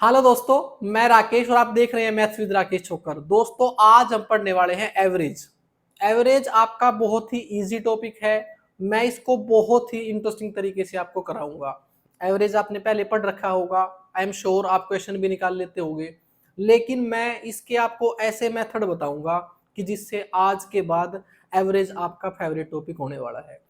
Hello दोस्तों, मैं राकेश और आप देख रहे हैं मैथ्स विद राकेश छोकर। दोस्तों, आज हम पढ़ने वाले हैं एवरेज। एवरेज आपका बहुत ही इजी टॉपिक है। मैं इसको बहुत ही इंटरेस्टिंग तरीके से आपको कराऊंगा। एवरेज आपने पहले पढ़ रखा होगा, आई एम श्योर आप क्वेश्चन भी निकाल लेते होंगे, लेकिन मैं इसके आपको ऐसे मेथड बताऊंगा कि जिससे आज के बाद एवरेज आपका फेवरेट टॉपिक होने वाला है।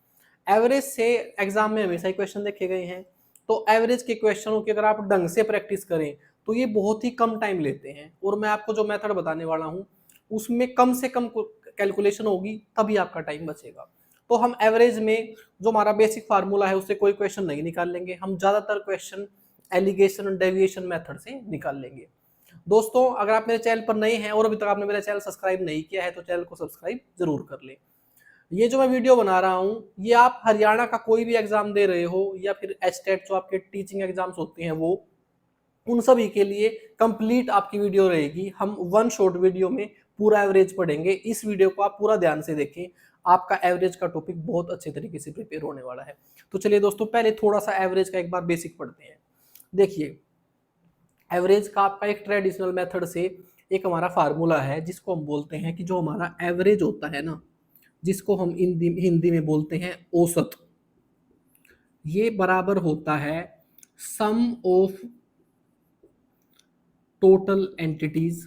एवरेज से एग्जाम में हमेशा ही क्वेश्चन देखे गए हैं, तो एवरेज के क्वेश्चनों की अगर आप ढंग से प्रैक्टिस करें तो ये बहुत ही कम टाइम लेते हैं। और मैं आपको जो मेथड बताने वाला हूँ उसमें कम से कम कैलकुलेशन होगी, तभी आपका टाइम बचेगा। तो हम एवरेज में जो हमारा बेसिक फार्मूला है उससे कोई क्वेश्चन नहीं निकाल लेंगे, हम ज्यादातर क्वेश्चन एलिगेशन और डेविएशन मेथड से निकाल लेंगे। दोस्तों, अगर आप मेरे चैनल पर नए हैं और अभी तक आपने मेरा चैनल सब्सक्राइब नहीं किया है तो चैनल को सब्सक्राइब जरूर कर लें। ये जो मैं वीडियो बना रहा हूँ ये आप हरियाणा का कोई भी एग्जाम दे रहे हो या फिर एस्टेट जो आपके टीचिंग एग्जाम्स होते हैं वो, उन सभी के लिए कंप्लीट आपकी वीडियो रहेगी। हम वन शॉर्ट वीडियो में पूरा एवरेज पढ़ेंगे। इस वीडियो को आप पूरा ध्यान से देखें, आपका एवरेज का टॉपिक बहुत अच्छे तरीके से प्रिपेयर होने वाला है। तो चलिए दोस्तों, पहले थोड़ा सा एवरेज का एक बार बेसिक पढ़ते हैं। देखिए, एवरेज का आपका एक ट्रेडिशनल मेथड से एक हमारा फार्मूला है जिसको हम बोलते हैं कि जो हमारा एवरेज होता है ना, जिसको हम हिंदी में बोलते हैं औसत, ये बराबर होता है sum of total entities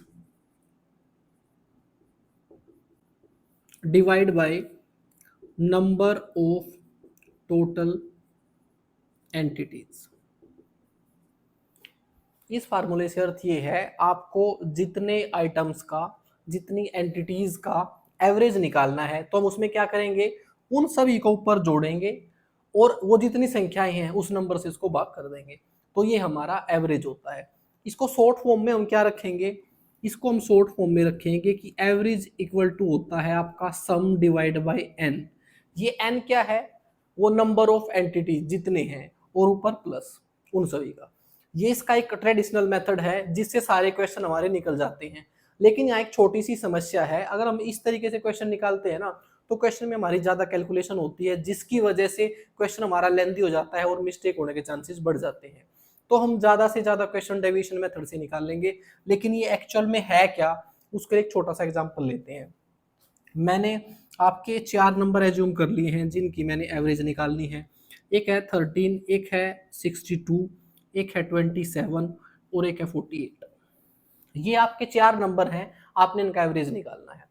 divide by number of total entities. इस फार्मूले से अर्थ ये है, आपको जितने आइटम्स का, जितनी एंटिटीज का एवरेज निकालना है तो हम उसमें क्या करेंगे, उन सभी को ऊपर जोड़ेंगे और वो जितनी संख्याएं हैं उस नंबर से इसको भाग कर देंगे। तो ये हमारा एवरेज होता है। इसको शॉर्ट फॉर्म में हम क्या रखेंगे, इसको हम शॉर्ट फॉर्म में रखेंगे कि एवरेज इक्वल टू होता है आपका सम डिवाइड बाय एन। ये एन क्या है, वो नंबर ऑफ एंटिटीज जितने हैं और ऊपर प्लस उन सभी का। ये इसका एक ट्रेडिशनल मेथड है जिससे सारे क्वेश्चन हमारे निकल जाते हैं। लेकिन यहाँ एक छोटी सी समस्या है, अगर हम इस तरीके से क्वेश्चन निकालते हैं ना तो क्वेश्चन में हमारी ज्यादा कैलकुलेशन होती है, जिसकी वजह से क्वेश्चन हमारा लेंथी हो जाता है और मिस्टेक होने के चांसेस बढ़ जाते हैं। तो हम ज्यादा से ज्यादा क्वेश्चन डेविएशन मेथड से निकाल लेंगे। लेकिन ये एक्चुअल में है क्या, उसके एक छोटा सा एग्जाम्पल लेते हैं। मैंने आपके 4 नंबर एज्यूम कर लिए हैं जिनकी मैंने एवरेज निकालनी है। एक है 13, एक है 62, एक है 27 और एक है 48। ये आपके 4 नंबर हैं, आपने इनका एवरेज निकालना है।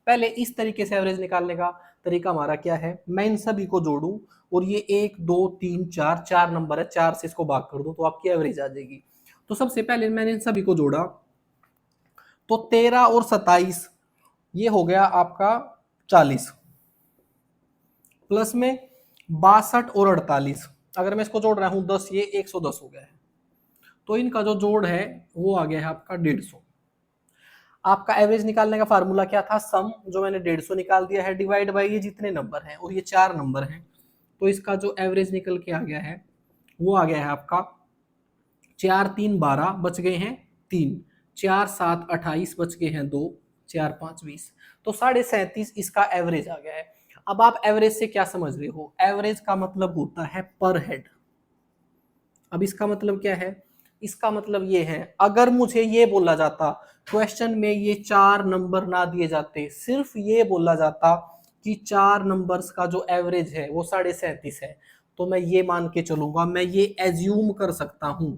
पहले इस तरीके से एवरेज निकालने का तरीका हमारा क्या है, मैं इन सभी को जोड़ूं और ये 1 2 3 4 4 नंबर है, 4 से इसको भाग कर दूं तो आपकी एवरेज आ जाएगी। तो सबसे पहले मैंने इन सभी को जोड़ा तो 13 और 27 ये हो गया आपका 40, प्लस में 62 और 48, अगर मैं इसको जोड़ रहा हूं 10, ये 110 हो गया है। तो इनका जो जोड़ है वो आ गया है आपका 150। आपका एवरेज निकालने का फार्मूला क्या था, सम, जो मैंने 150 निकाल दिया है, डिवाइड बाय ये जितने नंबर हैं और ये 4 नंबर हैं। तो इसका जो एवरेज निकल के आ गया है वो आ गया है आपका 4 3 12 बच गए हैं 3, 4 7 28 बच गए हैं 2, 4 5 20। तो 37.5 इसका एवरेज आ गया है। अब आप एवरेज से क्या समझ रहे हो, एवरेज का मतलब होता है पर हेड। अब इसका मतलब क्या है, इसका मतलब ये है, अगर मुझे ये बोला जाता क्वेश्चन में ये 4 नंबर ना दिए जाते, सिर्फ ये बोला जाता कि 4 नंबर्स का जो एवरेज है वो 37.5 है, तो मैं ये मान के चलूंगा, मैं ये एज्यूम कर सकता हूं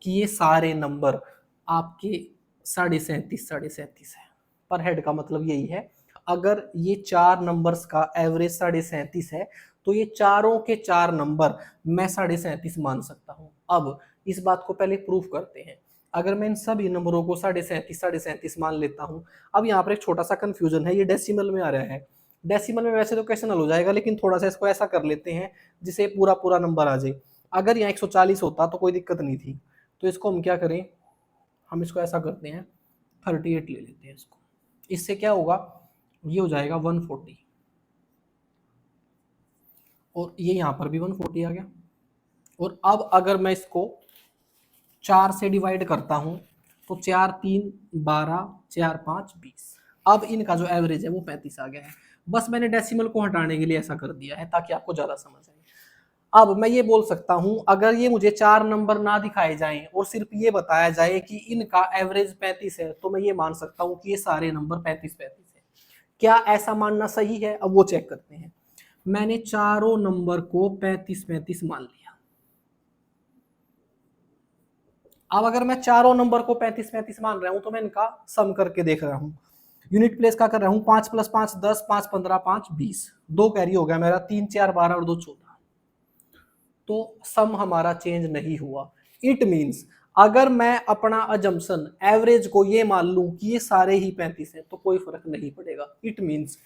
कि ये सारे नंबर आपके 37.5 है। पर हेड का मतलब यही है, अगर ये 4 नंबर्स का एवरेज 37.5 है तो ये चारों के 4 नंबर मैं 37.5 मान सकता हूं। अब इस बात को पहले प्रूफ करते हैं। अगर मैं इन सभी नंबरों को 37.5 मान लेता हूं, अब यहाँ पर एक छोटा सा कंफ्यूजन है, ये डेसिमल में आ रहा है। डेसिमल में वैसे तो क्वेश्चन हल हो जाएगा, लेकिन थोड़ा सा इसको ऐसा कर लेते हैं जिसे पूरा पूरा नंबर आ जाए। अगर यहाँ 140 होता तो कोई दिक्कत नहीं थी, तो इसको हम क्या करें, हम इसको ऐसा करते हैं 38 ले लेते हैं इसको। इससे क्या होगा, ये हो जाएगा 140 और ये यहां पर भी 140 आ गया। और अब अगर मैं इसको 4 से डिवाइड करता हूं तो 4 3 12, 4 5 20। अब इनका जो एवरेज है वो 35 आ गया है। बस मैंने डेसिमल को हटाने के लिए ऐसा कर दिया है ताकि आपको ज्यादा समझ आए। अब मैं ये बोल सकता हूं, अगर ये मुझे 4 नंबर ना दिखाए जाएं और सिर्फ ये बताया जाए कि इनका एवरेज 35 है, तो मैं ये मान सकता हूं कि ये सारे नंबर 35-35 है। क्या ऐसा मानना सही है? अब वो चेक करते हैं। मैंने चारों नंबर को 35-35 मान लिया। अब अगर मैं चारों नंबर को 35-35 मान रहा हूं तो मैं इनका सम करके देख रहा हूं। यूनिट प्लेस का कर रहा हूं, 5 + 5 10, 5 15 5 20, 2 कैरी हो गया मेरा, 3 4 12 और 2 14। तो सम हमारा चेंज नहीं हुआ। इट मींस अगर मैं अपना अजम्पशन एवरेज को ये मान लूं कि ये सारे ही 35 हैं तो कोई फर्क नहीं पड़ेगा। इट मींस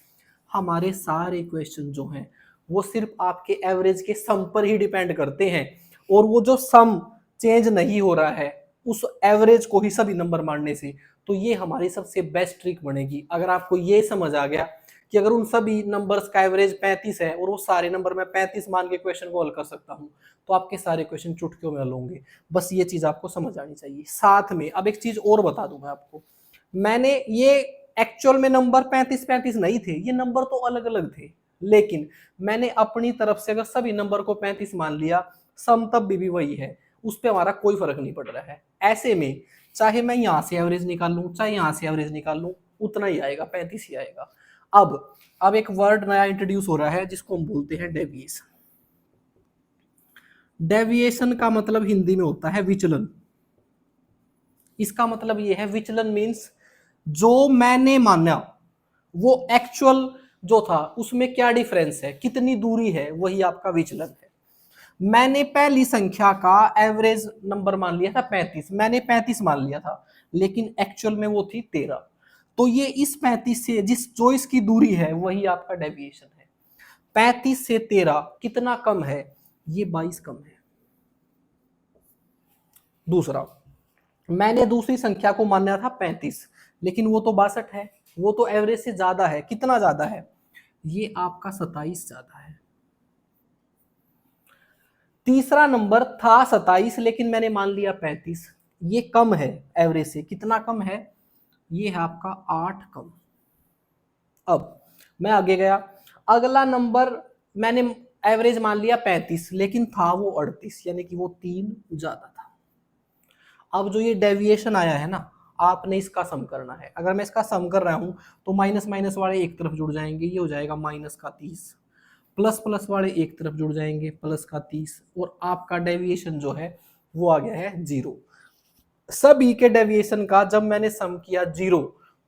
हमारे सारे क्वेश्चन जो हैं वो सिर्फ आपके एवरेज के सम पर ही डिपेंड करते हैं, और वो जो सम चेंज नहीं हो रहा है उस एवरेज को ही सभी नंबर मानने से। तो ये हमारी सबसे बेस्ट ट्रिक बनेगी। अगर आपको ये समझ आ गया कि अगर उन सभी नंबर्स का एवरेज 35 है और वो सारे नंबर मैं 35 मान के क्वेश्चन को हल कर सकता हूं, तो आपके सारे क्वेश्चन चुटकियों में हल होंगे। बस ये चीज आपको समझ आनी चाहिए। साथ में अब एक चीज और बता दूं मैं आपको, मैंने ये एक्चुअल में नंबर 35-35 नहीं थे, ये नंबर तो अलग अलग थे, लेकिन मैंने अपनी तरफ से अगर सभी नंबर को 35 मान लिया, सम तब भी वही है, उस पर हमारा कोई फर्क नहीं पड़ रहा है। ऐसे में चाहे मैं यहां से एवरेज निकाल लूं चाहे यहां से एवरेज निकाल लूं, उतना ही आएगा, 35 ही आएगा। अब एक वर्ड नया इंट्रोड्यूस हो रहा है जिसको हम बोलते हैं डेविएशन। डेविएशन का मतलब हिंदी में होता है विचलन। इसका मतलब ये है, विचलन मीन्स जो मैंने माना वो एक्चुअल जो था उसमें क्या डिफरेंस है, कितनी दूरी है, वही आपका विचलन है। मैंने पहली संख्या का एवरेज नंबर मान लिया था 35, मैंने 35 मान लिया था, लेकिन एक्चुअल में वो थी 13। तो ये इस 35 से जिस जो इसकी दूरी है वही आपका डेविएशन है। 35 से 13 कितना कम है? ये 22 कम है। दूसरा, मैंने दूसरी संख्या को माना था 35, लेकिन वो तो 62 है, वो तो एवरेज से ज्यादा है। कितना ज्यादा है? ये आपका 27 ज्यादा है। तीसरा नंबर था 27 लेकिन मैंने मान लिया 35, ये कम है एवरेज से। कितना कम है? ये है आपका 8 कम। अब मैं आगे गया, अगला नंबर मैंने एवरेज मान लिया 35 लेकिन था वो 38, यानी कि वो 3 ज्यादा था। अब जो ये डेविएशन आया है ना, आपने इसका सम करना है। अगर मैं इसका सम कर रहा हूं तो माइनस माइनस वाले एक तरफ जुड़ जाएंगे, ये हो जाएगा -30, प्लस प्लस वाले एक तरफ जुड़ जाएंगे +30, और आपका डेविएशन जो है वो आ गया है 0। सभी के डेविएशन का जब मैंने सम किया 0,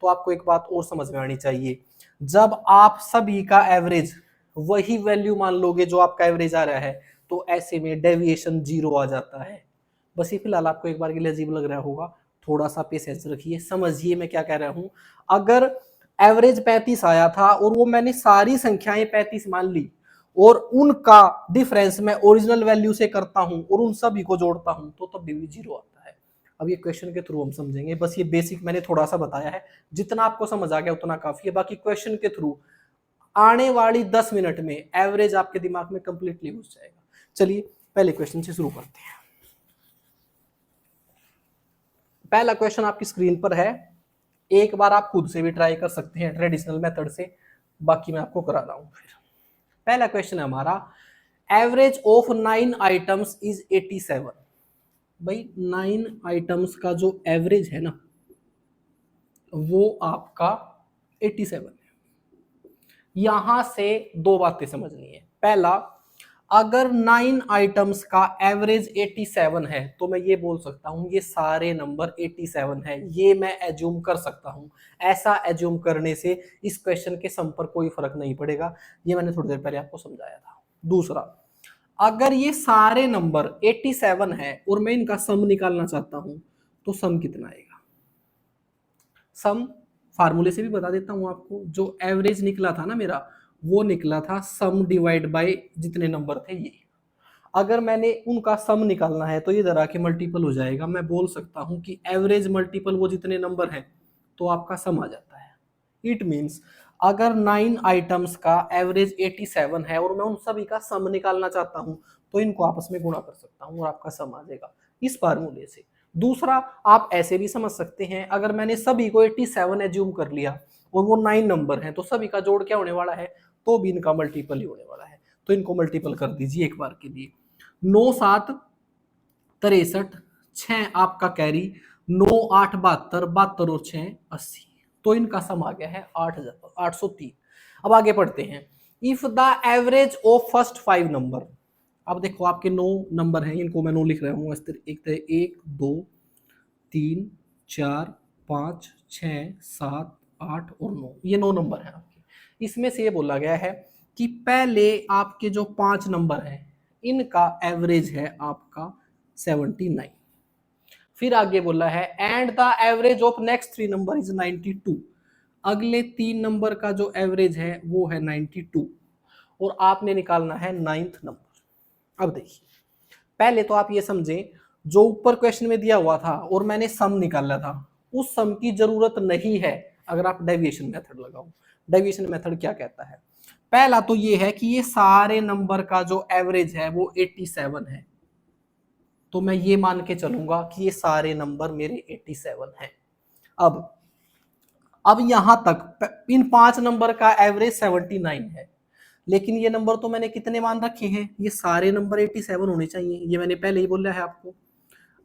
तो आपको एक बात और समझ में आनी चाहिए, जब आप सभी का एवरेज वही वैल्यू मान लोगे जो आपका एवरेज आ रहा है, तो ऐसे में डेविएशन 0 आ जाता है। बस ये फिलहाल आपको एक बार के लिए अजीब लग रहा होगा, थोड़ा सा पेशेंस रखिए, समझिए मैं क्या कह रहा हूं। अगर एवरेज 35 आया था और वो मैंने सारी संख्याएं 35 मान ली और उनका डिफरेंस मैं ओरिजिनल वैल्यू से करता हूं और उन सभी को जोड़ता हूं, तो तब भी 0 आता है। अब ये क्वेश्चन के थ्रू हम समझेंगे। बस ये बेसिक मैंने थोड़ा सा बताया है, जितना आपको समझ आ गया उतना काफी है। बाकी क्वेश्चन के थ्रू आने वाली 10 मिनट में एवरेज आपके दिमाग में कंप्लीटली घुस जाएगा। चलिए पहले क्वेश्चन से शुरू करते हैं। पहला क्वेश्चन आपकी स्क्रीन पर है, एक बार आप खुद से भी ट्राई कर सकते हैं ट्रेडिशनल मेथड से, बाकी मैं आपको करा रहा हूं। फिर पहला क्वेश्चन है हमारा, एवरेज ऑफ 9 आइटम्स इज 87। भाई 9 आइटम्स का जो एवरेज है ना वो आपका 87 है। यहां से दो बातें समझनी है। पहला, अगर 9 आइटम्स का एवरेज 87 है तो मैं ये बोल सकता हूं ये सारे नंबर 87 है, ये मैं एज्यूम कर सकता हूं। ऐसा एज्यूम करने से इस क्वेश्चन के सम पर कोई फर्क नहीं पड़ेगा, ये मैंने थोड़ी देर पहले आपको समझाया था। दूसरा, अगर ये सारे नंबर 87 है और मैं इनका सम निकालना चाहता हूं तो सम कितना आएगा? सम फार्मूले से भी बता देता हूं आपको। जो एवरेज निकला था ना मेरा, वो निकला था सम डिवाइड बाय जितने नंबर थे ये। अगर मैंने उनका सम निकालना है तो ये इधर आके मल्टीपल हो जाएगा। मैं बोल सकता हूं कि एवरेज मल्टीपल वो जितने नंबर हैं तो आपका सम आ जाता है। इट मीन्स अगर 9 आइटम्स का एवरेज 87 है और मैं उन सभी का सम निकालना चाहता हूं तो इनको आपस में गुणा कर सकता हूं और आपका सम आ जाएगा इस फार्मूले से। दूसरा, आप ऐसे भी समझ सकते हैं, अगर मैंने सभी को 87 एज्यूम कर लिया और वो 9 नंबर हैं तो सभी का जोड़ क्या होने वाला है? तो भी इनका मल्टीपल ही होने वाला है। तो इनको मल्टीपल कर दीजिए एक बार के लिए। 9 7 63, 6 आपका कैरी, 9 8 72, 72 और 6 80, तो इनका सम आ गया है 803। अब आगे पढ़ते हैं। If the average of first 5 number, अब देखो आपके 9 नंबर हैं, इनको मैं 9 लिख रहा हूँ, एक 2 3 4 5 6 7 8 और 9, ये 9 नंबर हैं आपके। इसमें से ये बोला गया है कि पहले आपके जो 5 नंबर हैं इनका एवरेज है आपका 79। फिर आगे बोला है and the average of next 3 number is 92, अगले 3 नंबर का जो एवरेज है वो है 92, और आपने निकालना है 9th नंबर। अब देखिए, पहले तो आप ये समझें, जो ऊपर क्वेश्चन में दिया हुआ था और मैंने सम निकाला था, उस सम की जरूरत नहीं है अगर आप डेविएशन मेथड लगाओ। डेविएशन मेथड क्या कहता है? पहला तो ये है कि ये सारे नंबर का जो एवरेज है वो 87 है, तो मैं ये मान के चलूंगा कि ये सारे नंबर मेरे 87 हैं। अब यहां तक इन 5 नंबर का एवरेज 79 है, लेकिन ये नंबर तो मैंने कितने मान रखे हैं, ये सारे नंबर 87 होने चाहिए, ये मैंने पहले ही बोला है आपको।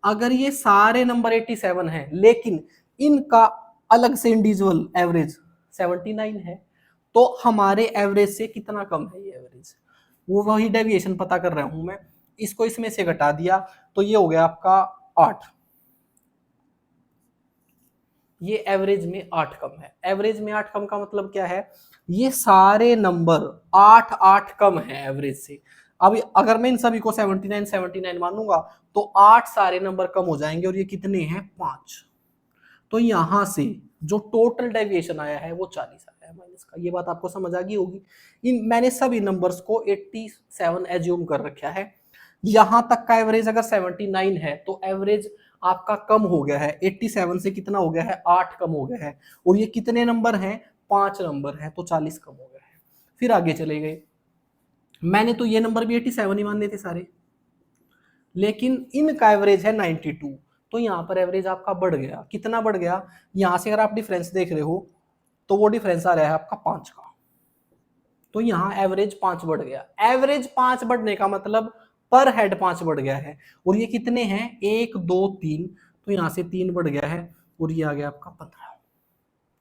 अगर ये सारे नंबर 87 हैं लेकिन इनका अलग से इंडिविजुअल एवरेज 79 है, तो हमारे एवरेज से कितना कम है ये एवरेज, वो वही डेविएशन पता कर रहा हूं मैं। इसको इसमें से घटा दिया तो ये हो गया आपका 8, ये एवरेज में 8 कम है। एवरेज में 8 कम का मतलब क्या है, ये सारे नंबर 8 8 कम है एवरेज से। अब अगर मैं इन सभी को 79 79 मानूंगा तो 8 सारे नंबर कम हो जाएंगे, और ये कितने हैं 5, तो यहां से जो टोटल डेविएशन आया है वो 40 आया है माइनस का। ये बात आपको समझ आ गई होगी। इन मैंने सभी नंबर्स को 87 एज्यूम कर रखा है। यहां तक का एवरेज अगर 79 है तो एवरेज आपका कम हो गया है, 87 से कितना हो गया है 8 कम हो गया है, और ये कितने नंबर हैं 5 नंबर हैं, तो 40 कम हो गया है। फिर आगे चले गए, मैंने तो ये नंबर भी 87 ही मानने थे सारे, लेकिन इनका एवरेज है 92, तो यहां पर एवरेज आपका बढ़ गया। कितना बढ़ गया, यहां से अगर आप डिफरेंस देख रहे हो तो वो डिफरेंस आ रहा है आपका 5 का, तो यहां एवरेज 5 बढ़ गया। एवरेज 5 बढ़ने का मतलब पर हेड 5 बढ़ गया है, और ये कितने हैं 1 2 3, तो यहां से 3 बढ़ गया है, और ये आ गया आपका 15।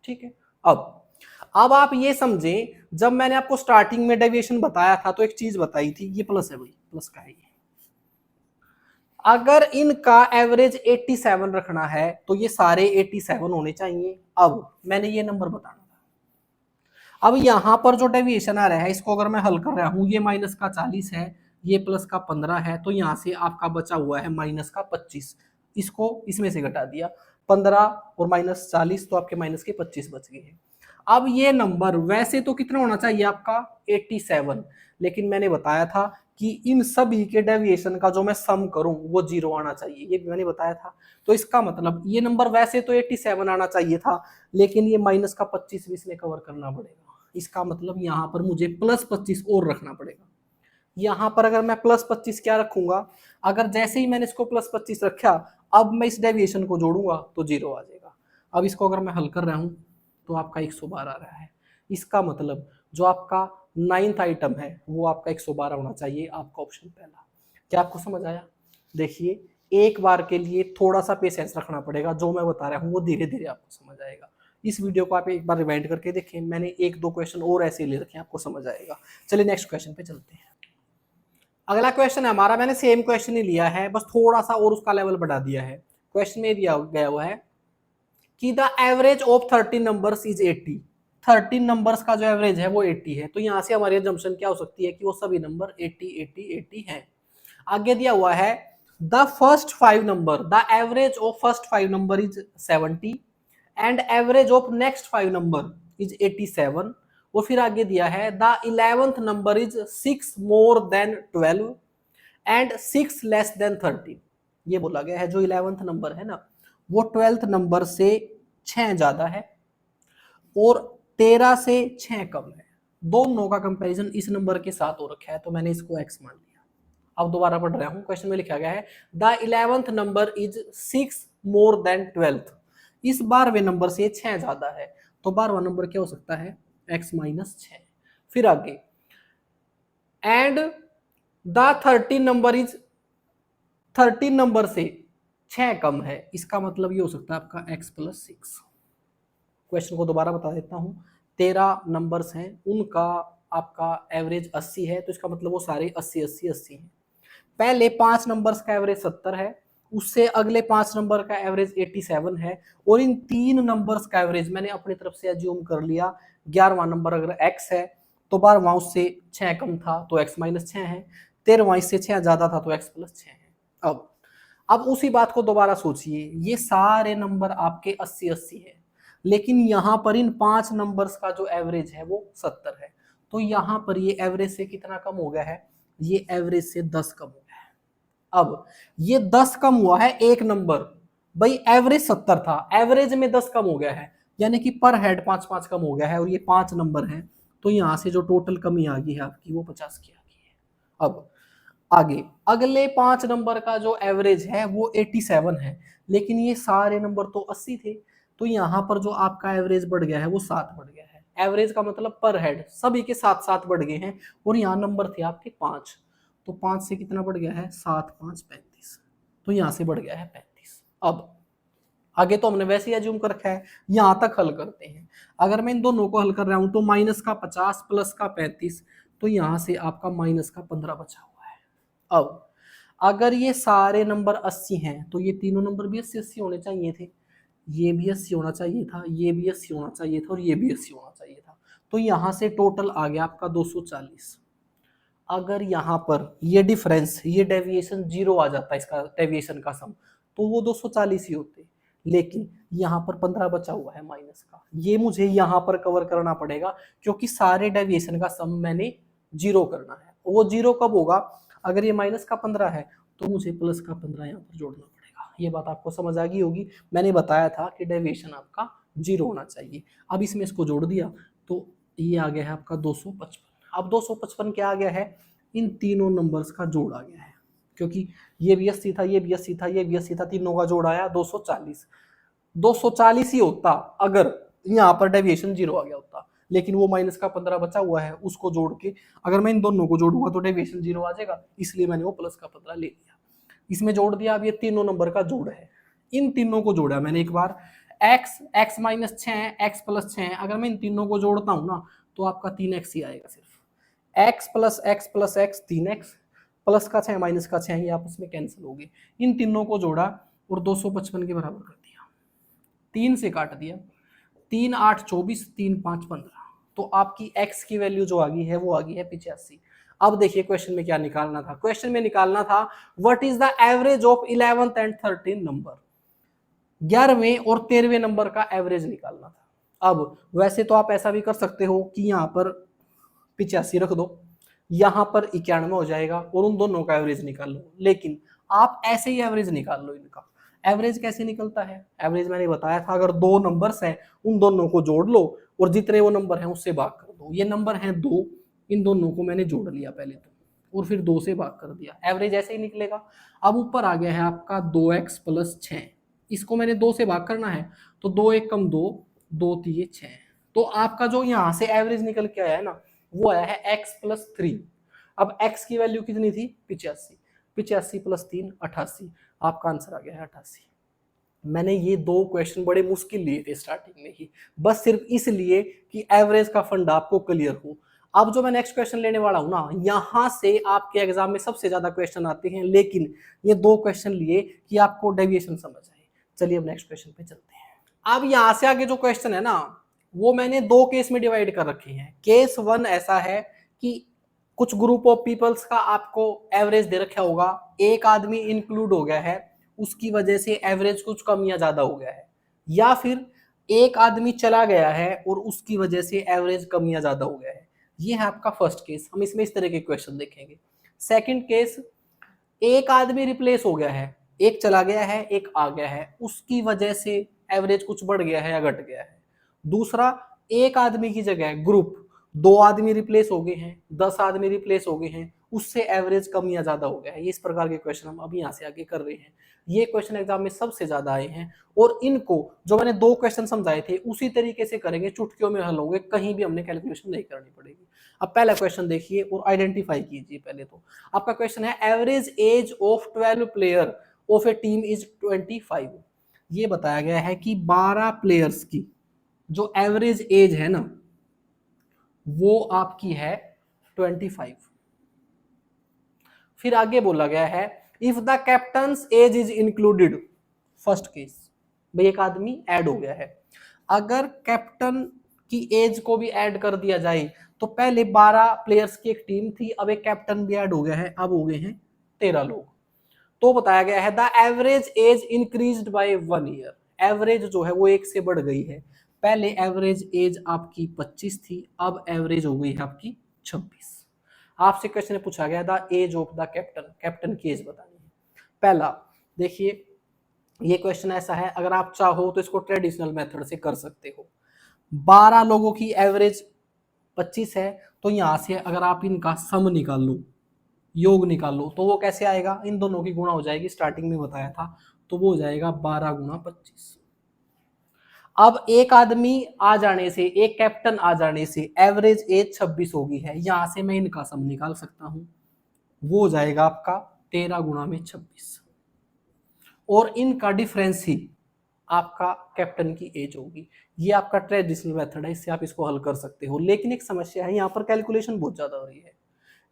ठीक है। अब आप ये समझें, जब मैंने आपको स्टार्टिंग में डेविएशन बताया था तो एक चीज बताई थी, ये प्लस है भाई, प्लस का है ये। अगर इनका एवरेज 87 रखना है तो ये सारे 87 होने चाहिए। अब मैंने ये नंबर बताना था। अब यहां पर जो डेविएशन आ रहा है इसको अगर मैं हल कर रहा हूं, ये माइनस का 40 है, ये प्लस का 15 है, तो यहां से आपका बचा हुआ है माइनस का 25। इसको इसमें से घटा दिया, 15 और माइनस 40, तो आपके माइनस के 25 बच गए हैं। अब ये नंबर वैसे तो कितना होना चाहिए आपका 87, लेकिन मैंने बताया था कि इन सभी के डेविएशन का जो मैं सम करूं वो 0 आना चाहिए, ये मैंने बताया था। तो इसका मतलब ये नंबर वैसे तो 87 आना चाहिए था, लेकिन ये माइनस का 25 भी इसमें कवर करना पड़ेगा। इसका मतलब यहां पर मुझे प्लस 25 और रखना पड़ेगा। यहां पर अगर मैं प्लस 25 क्या रखूंगा, अगर जैसे ही मैंने इसको प्लस 25 रखा, अब मैं इस डेविएशन को जोड़ूंगा तो 0 आ जाएगा। अब इसको अगर मैं हल कर रहा हूं तो आपका 112 आ रहा है। इसका मतलब जो आपका 9th आइटम है वो आपका 112 होना चाहिए, आपका ऑप्शन पहला। क्या आपको समझ आया? देखिए, एक बार के लिए थोड़ा सा पेशेंस रखना पड़ेगा, जो मैं बता रहा हूँ वो धीरे धीरे आपको समझ आएगा। इस वीडियो को आप एक बार रिवाइंड करके देखें, मैंने 1-2 क्वेश्चन और ऐसे ले रखे हैं, आपको समझ आएगा। चलिए नेक्स्ट क्वेश्चन पे चलते हैं। अगला क्वेश्चन है हमारा, मैंने सेम क्वेश्चन ही लिया है, बस थोड़ा सा और उसका लेवल बढ़ा दिया है। क्वेश्चन में दिया गया हुआ है कि the average of 13 numbers is 80। 13 numbers का जो एवरेज है वो 80 है, तो यहां से हमारी अजम्पशन क्या हो सकती है कि वो सभी नंबर 80 80 80 हैं। आगे दिया हुआ है the first 5 number, the average of first 5 number is 70 and average of next 5 number is 87। और फिर आगे दिया है the 11th number is 6 more than 12 and 6 less than 13। ये बोला गया है जो 11th नंबर है ना वो 12th नंबर से 6 ज्यादा है और 13 से 6 कम है। दोनों का कंपैरिजन इस नंबर के साथ हो रखा है, तो मैंने इसको x मान लिया। अब दोबारा पढ़ रहा हूं, क्वेश्चन में लिखा गया है the 11th number is 6 more than 12th। इस 12वें नंबर से 6 ज्यादा है, तो 12वां नंबर क्या हो सकता है x माइनस 6। फिर आगे and the 13 number is 13 number से 6 कम है, इसका मतलब ये हो सकता है आपका x+6। क्वेश्चन को दोबारा बता देता हूं, 13 नंबर्स हैं, उनका आपका एवरेज 80 है, तो इसका मतलब वो सारे 80 80 80 हैं। पहले 5 नंबर्स का एवरेज 70 है, उससे अगले 5 नंबर का एवरेज 87 है, और इन 3 नंबर्स का एवरेज मैंने अपनी तरफ से अज्यूम कर लिया। 11वां नंबर अगर x है तो 12वां उससे 6 कम था तो x-6 है, 13वां इससे 6 ज्यादा था तो x+6 है। अब उसी बात को दोबारा सोचिए, ये सारे नंबर आपके 80 80 है, लेकिन यहां पर इन 5 नंबर्स का जो एवरेज है वो 70 है, तो यहां पर ये एवरेज से कितना कम हो गया है, ये एवरेज से 10 कम हो गया है। अब ये 10 कम हुआ है एक नंबर, भाई एवरेज 70 था, एवरेज में 10 कम हो गया है, यानी कि पर हेड 5 5 कम हो गया है, और ये 5 नंबर है, तो यहां से जो टोटल कमी आ गई है आपकी वो 50 की आ गई है। अब आगे अगले 5 नंबर का जो एवरेज है वो 87 है, लेकिन ये सारे नंबर तो 80 थे, तो यहां पर जो आपका एवरेज बढ़ गया है वो 7 बढ़ गया है। एवरेज का मतलब पर हेड सभी के 7 7 बढ़ गए हैं, और यहाँ नंबर थे आपके 5, तो 5 से कितना बढ़ गया है, 7 5 35, तो यहां से बढ़ गया है 35। अब आगे तो हमने वैसे ही अज्यूम कर रखा है, यहां तक हल करते हैं। अगर मैं इन दोनों को हल कर रहा हूं तो माइनस का 50 प्लस का 35, तो यहां से आपका माइनस का 15 बचा हुआ है। अब अगर ये सारे नंबर 80 हैं तो ये तीनों नंबर भी 80 80 होने चाहिए थे, ये भी 80 होना चाहिए था, ये भी 80 होना चाहिए था, और ये भी 80 होना चाहिए था, तो यहां से टोटल आ गया आपका 240। अगर यहाँ पर ये डिफरेंस, ये डेविएशन 0 आ जाता है, इसका डेविएशन का सम, तो वो 240 ही होते, लेकिन यहाँ पर 15 बचा हुआ है माइनस का, ये मुझे यहाँ पर कवर करना पड़ेगा, क्योंकि सारे डेविएशन का सम मैंने 0 करना है। वो 0 कब होगा, अगर ये माइनस का 15 है तो मुझे प्लस का 15 यहाँ पर जोड़ना पड़ेगा। ये बात आपको समझ आ गई होगी, मैंने बताया था कि डेविएशन आपका 0 होना चाहिए। अब इसमें इसको जोड़ दिया तो ये आ गया है आपका 255। अब 255 क्या आ गया है, इन तीनों नंबर्स का जोड़ आ गया है, क्योंकि ये भी 80 था, ये भी 80 था, ये भी 80 था, तीनों का जोड़ आया 240। 240 ही होता अगर यहाँ पर डेविएशन 0 आ गया होता, लेकिन वो माइनस का 15 बचा हुआ है, उसको जोड़ के अगर मैं इन दोनों को जोड़ूंगा तो डेविएशन 0 आ जाएगा, इसलिए मैंने वो प्लस का 15 ले लिया, इसमें जोड़ दिया। अब ये तीनों नंबर का जोड़ है, इन तीनों को जोड़ा मैंने एक बार, x-6 x+6, अगर मैं इन तीनों को जोड़ता हूं ना तो आपका 3x ही आएगा सिर्फ, x+x+x 3x, प्लस का 6 माइनस का 6 ये आपस में कैंसिल हो गए। इन तीनों को जोड़ा और 255 के बराबर कर दिया, 3 से काट दिया, 3 8 24, 3 5 15, तो आपकी x की वैल्यू जो आ गई है वो आ गई है 85। अब देखिए क्वेश्चन में क्या निकालना था, क्वेश्चन में निकालना था what is the average of 11th and 13 number, 11वें और 13वें नंबर का एवरेज निकालना था। अब वैसे तो आप ऐसा भी कर सकते हो कि यहाँ पर 85 रख दो, यहां पर 91 हो जाएगा और उन दोनों का एवरेज निकाल लो, लेकिन आप ऐसे ही एवरेज निकाल लो इनका। एवरेज कैसे निकलता है, एवरेज मैंने बताया था, अगर दो नंबर्स हैं उन दोनों को जोड़ लो और जितने वो नंबर हैं उससे भाग कर दो। ये नंबर हैं 2, इन दोनों को मैंने जोड़ लिया पहले तो, और फिर 2 से भाग कर दिया, एवरेज ऐसे ही निकलेगा। अब ऊपर आ गया है आपका 2x+6, इसको मैंने 2 से भाग करना है, तो 2 1 कम 2, 2 3 6, तो आपका जो यहां से एवरेज निकल के आया है ना वो आया है x+3। अब x की वैल्यू कितनी थी, 85, 85 + 3 88, आपका आंसर आ गया है 88। मैंने ये 2 क्वेश्चन बड़े मुश्किल लिए थे स्टार्टिंग में ही, बस सिर्फ इसलिए कि एवरेज का फंड आपको क्लियर हो। अब जो मैं नेक्स्ट क्वेश्चन लेने वाला हूं ना, यहां से आपके एग्जाम में सबसे ज्यादा क्वेश्चन आते हैं, लेकिन ये 2 क्वेश्चन लिए कि आपको डेविएशन समझ आए। चलिए अब नेक्स्ट क्वेश्चन पे चलते हैं। अब यहां से आगे जो क्वेश्चन है ना वो मैंने 2 केस में डिवाइड कर रखे हैं। केस 1 ऐसा है कि कुछ ग्रुप ऑफ पीपल्स का आपको एवरेज दे रखा होगा, एक आदमी इंक्लूड हो गया है, उसकी वजह से एवरेज कुछ कम या ज्यादा हो गया है, या फिर एक आदमी चला गया है और उसकी वजह से एवरेज कम या ज्यादा हो गया है। ये है आपका फर्स्ट केस, हम इसमें इस तरह के क्वेश्चन देखेंगे। सेकंड केस, एक आदमी रिप्लेस हो गया है, एक चला गया है एक आ गया है, उसकी वजह से एवरेज कुछ बढ़ गया है या घट गया है। दूसरा, एक आदमी की जगह ग्रुप 2 आदमी रिप्लेस हो गए हैं, 10 आदमी रिप्लेस हो गए हैं, उससे एवरेज कम या ज्यादा हो गया है। इस प्रकार के क्वेश्चन हम अब यहाँ से आगे कर रहे हैं। ये क्वेश्चन एग्जाम में सबसे ज्यादा आए हैं, और इनको जो मैंने 2 क्वेश्चन समझाए थे उसी तरीके से करेंगे, चुटकियों में हल होंगे, कहीं भी हमने कैलकुलेशन नहीं करनी पड़ेगी। अब पहला क्वेश्चन देखिए और आइडेंटिफाई कीजिए। पहले तो आपका क्वेश्चन है average age of 12 player of A team is 25। ये बताया गया है कि 12 प्लेयर्स की जो एवरेज एज है ना वो आपकी है 25। फिर आगे बोला गया है if the captain's age is included, first case, भाई एक आदमी ऐड हो गया है, अगर कैप्टन की एज को भी ऐड कर दिया जाए तो पहले 12 प्लेयर्स की एक टीम थी, अब एक कैप्टन भी ऐड हो गया है, अब हो गए हैं 13 लोग। तो बताया गया है the average as increased by 1 year, average जो है वो 1 से बढ़ गई है। पहले एवरेज एज आपकी 25 थी, अब एवरेज हो गई है आपकी 26। आपसे क्वेश्चन पूछा गया the age of the captain, captain की एज बतानी है। पहला देखिए ये क्वेश्चन ऐसा है, अगर आप चाहो तो इसको ट्रेडिशनल मेथड से कर सकते हो। 12 लोगों की एवरेज 25 है, तो यहां से अगर आप इनका सम निकाल लो, योग निकाल लो, तो वो कैसे आएगा, इन दोनों की गुणा हो जाएगी, स्टार्टिंग में बताया था, तो वो हो जाएगा 12 गुणा 25। अब एक आदमी आ जाने से, एक कैप्टन आ जाने से एवरेज एज 26 होगी है, यहां से मैं इनका सम निकाल सकता हूं, वो हो जाएगा आपका 13 गुणा में 26, और इनका डिफरेंस ही आपका कैप्टन की एज होगी। ये आपका ट्रेडिशनल मेथड है, इससे आप इसको हल कर सकते हो। लेकिन एक समस्या है, यहाँ पर कैलकुलेशन बहुत ज्यादा हो रही है।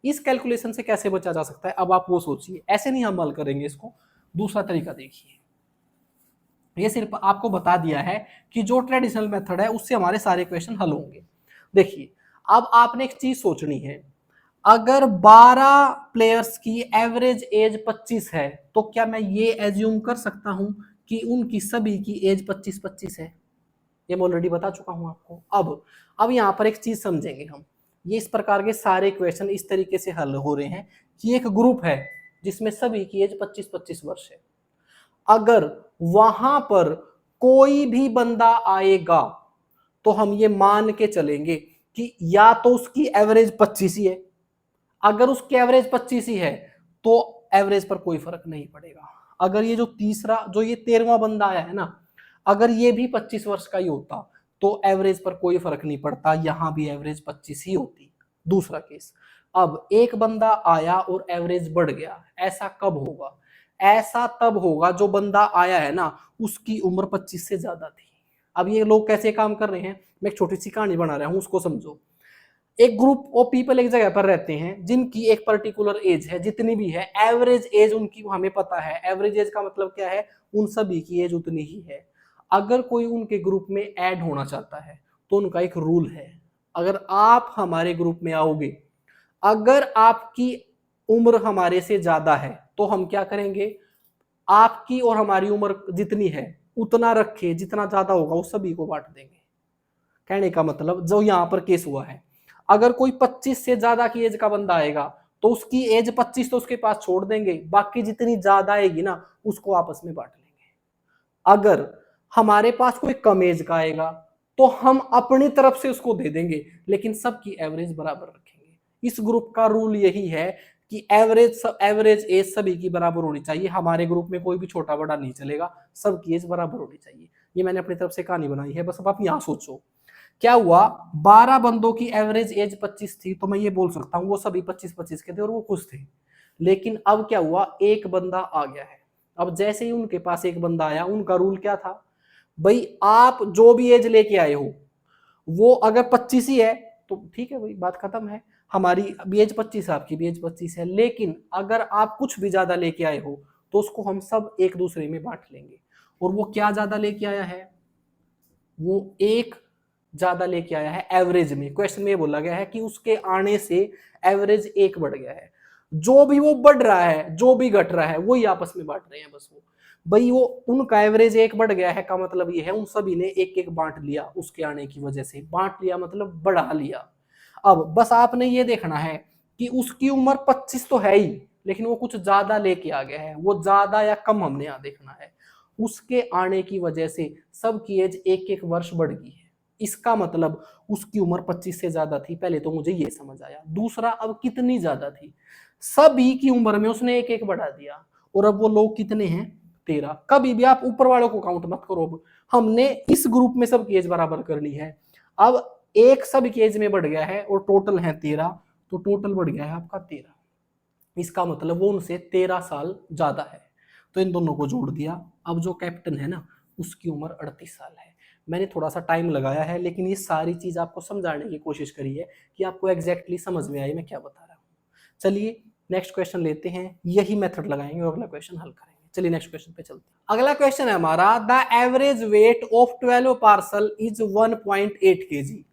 इस कैलकुलेशन से कैसे बचा जा सकता है, अब आप वो सोचिए। ऐसे नहीं हम हल करेंगे इसको, दूसरा तरीका देखिए। ये सिर्फ आपको बता दिया है कि जो ट्रेडिशनल मेथड है उससे हमारे सारे क्वेश्चन हल होंगे। देखिए अब आपने एक चीज सोचनी है, अगर 12 प्लेयर्स की एवरेज एज 25 है तो क्या मैं ये एज्यूम कर सकता हूं कि उनकी सभी की एज 25-25 है? ये मैं ऑलरेडी बता चुका हूं आपको। अब यहां पर एक चीज समझेंगे हम, ये इस प्रकार के सारे क्वेश्चन इस तरीके से हल हो रहे हैं कि एक ग्रुप है जिसमें सभी की एज 25-25 वर्ष है। अगर वहां पर कोई भी बंदा आएगा तो हम ये मान के चलेंगे कि या तो उसकी एवरेज 25 ही है, अगर उसकी एवरेज 25 ही है तो एवरेज पर कोई फर्क नहीं पड़ेगा। अगर ये जो तीसरा, जो ये 13वां बंदा आया है ना, अगर ये भी 25 वर्ष का ही होता तो एवरेज पर कोई फर्क नहीं पड़ता, यहां भी एवरेज 25 ही होती। दूसरा केस, अब एक बंदा आया और एवरेज बढ़ गया, ऐसा कब होगा? ऐसा तब होगा जो बंदा आया है ना उसकी उम्र 25 से ज्यादा थी। अब ये लोग कैसे काम कर रहे हैं, मैं एक छोटी सी कहानी बना रहा हूं, उसको समझो। एक ग्रुप ऑफ पीपल एक जगह पर रहते हैं जिनकी एक पर्टिकुलर एज है, जितनी भी है एवरेज एज उनकी हमें पता है। एवरेज एज का मतलब क्या है, उन सभी की एज उतनी ही है। अगर कोई उनके ग्रुप में ऐड होना चाहता है तो उनका एक रूल है, अगर आप हमारे ग्रुप में आओगे, अगर आपकी उम्र हमारे से ज्यादा है तो हम क्या करेंगे, आपकी और हमारी उम्र जितनी है उतना रखे, जितना ज्यादा होगा वो सभी को बांट देंगे। कहने का मतलब जो यहां पर केस हुआ है, अगर कोई 25 से ज्यादा की एज का बंदा आएगा तो उसकी एज 25 तो उसके पास छोड़ देंगे, बाकी जितनी ज्यादा आएगी ना उसको आपस में बांट लेंगे। अगर हमारे पास कोई कम एज का आएगा तो हम अपनी तरफ से उसको दे देंगे, लेकिन सबकी एवरेज बराबर रखेंगे। इस ग्रुप का रूल यही है कि एवरेज एज सभी की बराबर होनी चाहिए। हमारे ग्रुप में कोई भी छोटा बड़ा नहीं चलेगा, सबकी एज बराबर होनी चाहिए। ये मैंने अपनी तरफ से कहानी बनाई है, बस अब आप यहां सोचो क्या हुआ। 12 बंदों की एवरेज एज 25 थी, तो मैं ये बोल सकता हूं वो सभी 25-25 के थे और वो खुश थे। लेकिन अब क्या हुआ, एक बंदा आ गया है। अब जैसे ही उनके पास एक बंदा आया, उनका रूल क्या था, भाई आप जो भी एज लेके आए हो वो अगर 25 ही है तो ठीक है भाई, बात खत्म है, हमारी भी एज 25 है, आपकी भी एज 25 है। लेकिन अगर आप कुछ भी ज्यादा लेके आए हो तो उसको हम सब एक दूसरे में बांट लेंगे। और वो क्या ज्यादा लेके आया है, वो एक ज्यादा लेके आया है एवरेज में। क्वेश्चन में बोला गया है कि उसके आने से एवरेज एक बढ़ गया है। जो भी वो बढ़ रहा है, जो भी घट रहा है, वही आपस में बांट रहे हैं बस। वो भाई वो उनका एवरेज एक बढ़ गया है का मतलब ये है उन सभी ने एक एक बांट लिया, उसके आने की वजह से बांट लिया मतलब बढ़ा लिया। अब बस आपने ये देखना है कि उसकी उम्र 25 तो है ही, लेकिन वो कुछ ज्यादा लेके आ गया है, वो ज्यादा या कम हमने यहाँ देखना है। उसके आने की वजह से सबकी एज एक एक वर्ष बढ़ गई है, इसका मतलब उसकी उम्र 25 से ज्यादा थी। पहले तो मुझे ये समझ आया। दूसरा, अब कितनी ज्यादा थी, सभी की उम्र में उसने एक एक बढ़ा दिया, और अब वो लोग कितने हैं, 13। कभी भी आप ऊपर वालों को काउंट मत करो। अब हमने इस ग्रुप में सबकी एज बराबर कर ली है। अब एक सबकी एज में बढ़ गया है और टोटल है 13, तो टोटल बढ़ गया है आपका 13। इसका मतलब वो उनसे 13 साल ज्यादा है। तो इन दोनों को जोड़ दिया। अब जो कैप्टन है ना, उसकी उम्र 38 साल है। मैंने थोड़ा सा टाइम लगाया है, लेकिन ये सारी चीज आपको समझाने की कोशिश करी है कि आपको एग्जैक्टली समझ में आई मैं क्या बता रहा हूँ। चलिए नेक्स्ट क्वेश्चन लेते हैं, यही मेथड लगाएंगे और अगला क्वेश्चन हल करेंगे। चलिए नेक्स्ट क्वेश्चन पे चलते हैं। अगला क्वेश्चन है हमारा, the average weight of 12 parcel is 1.8 kg।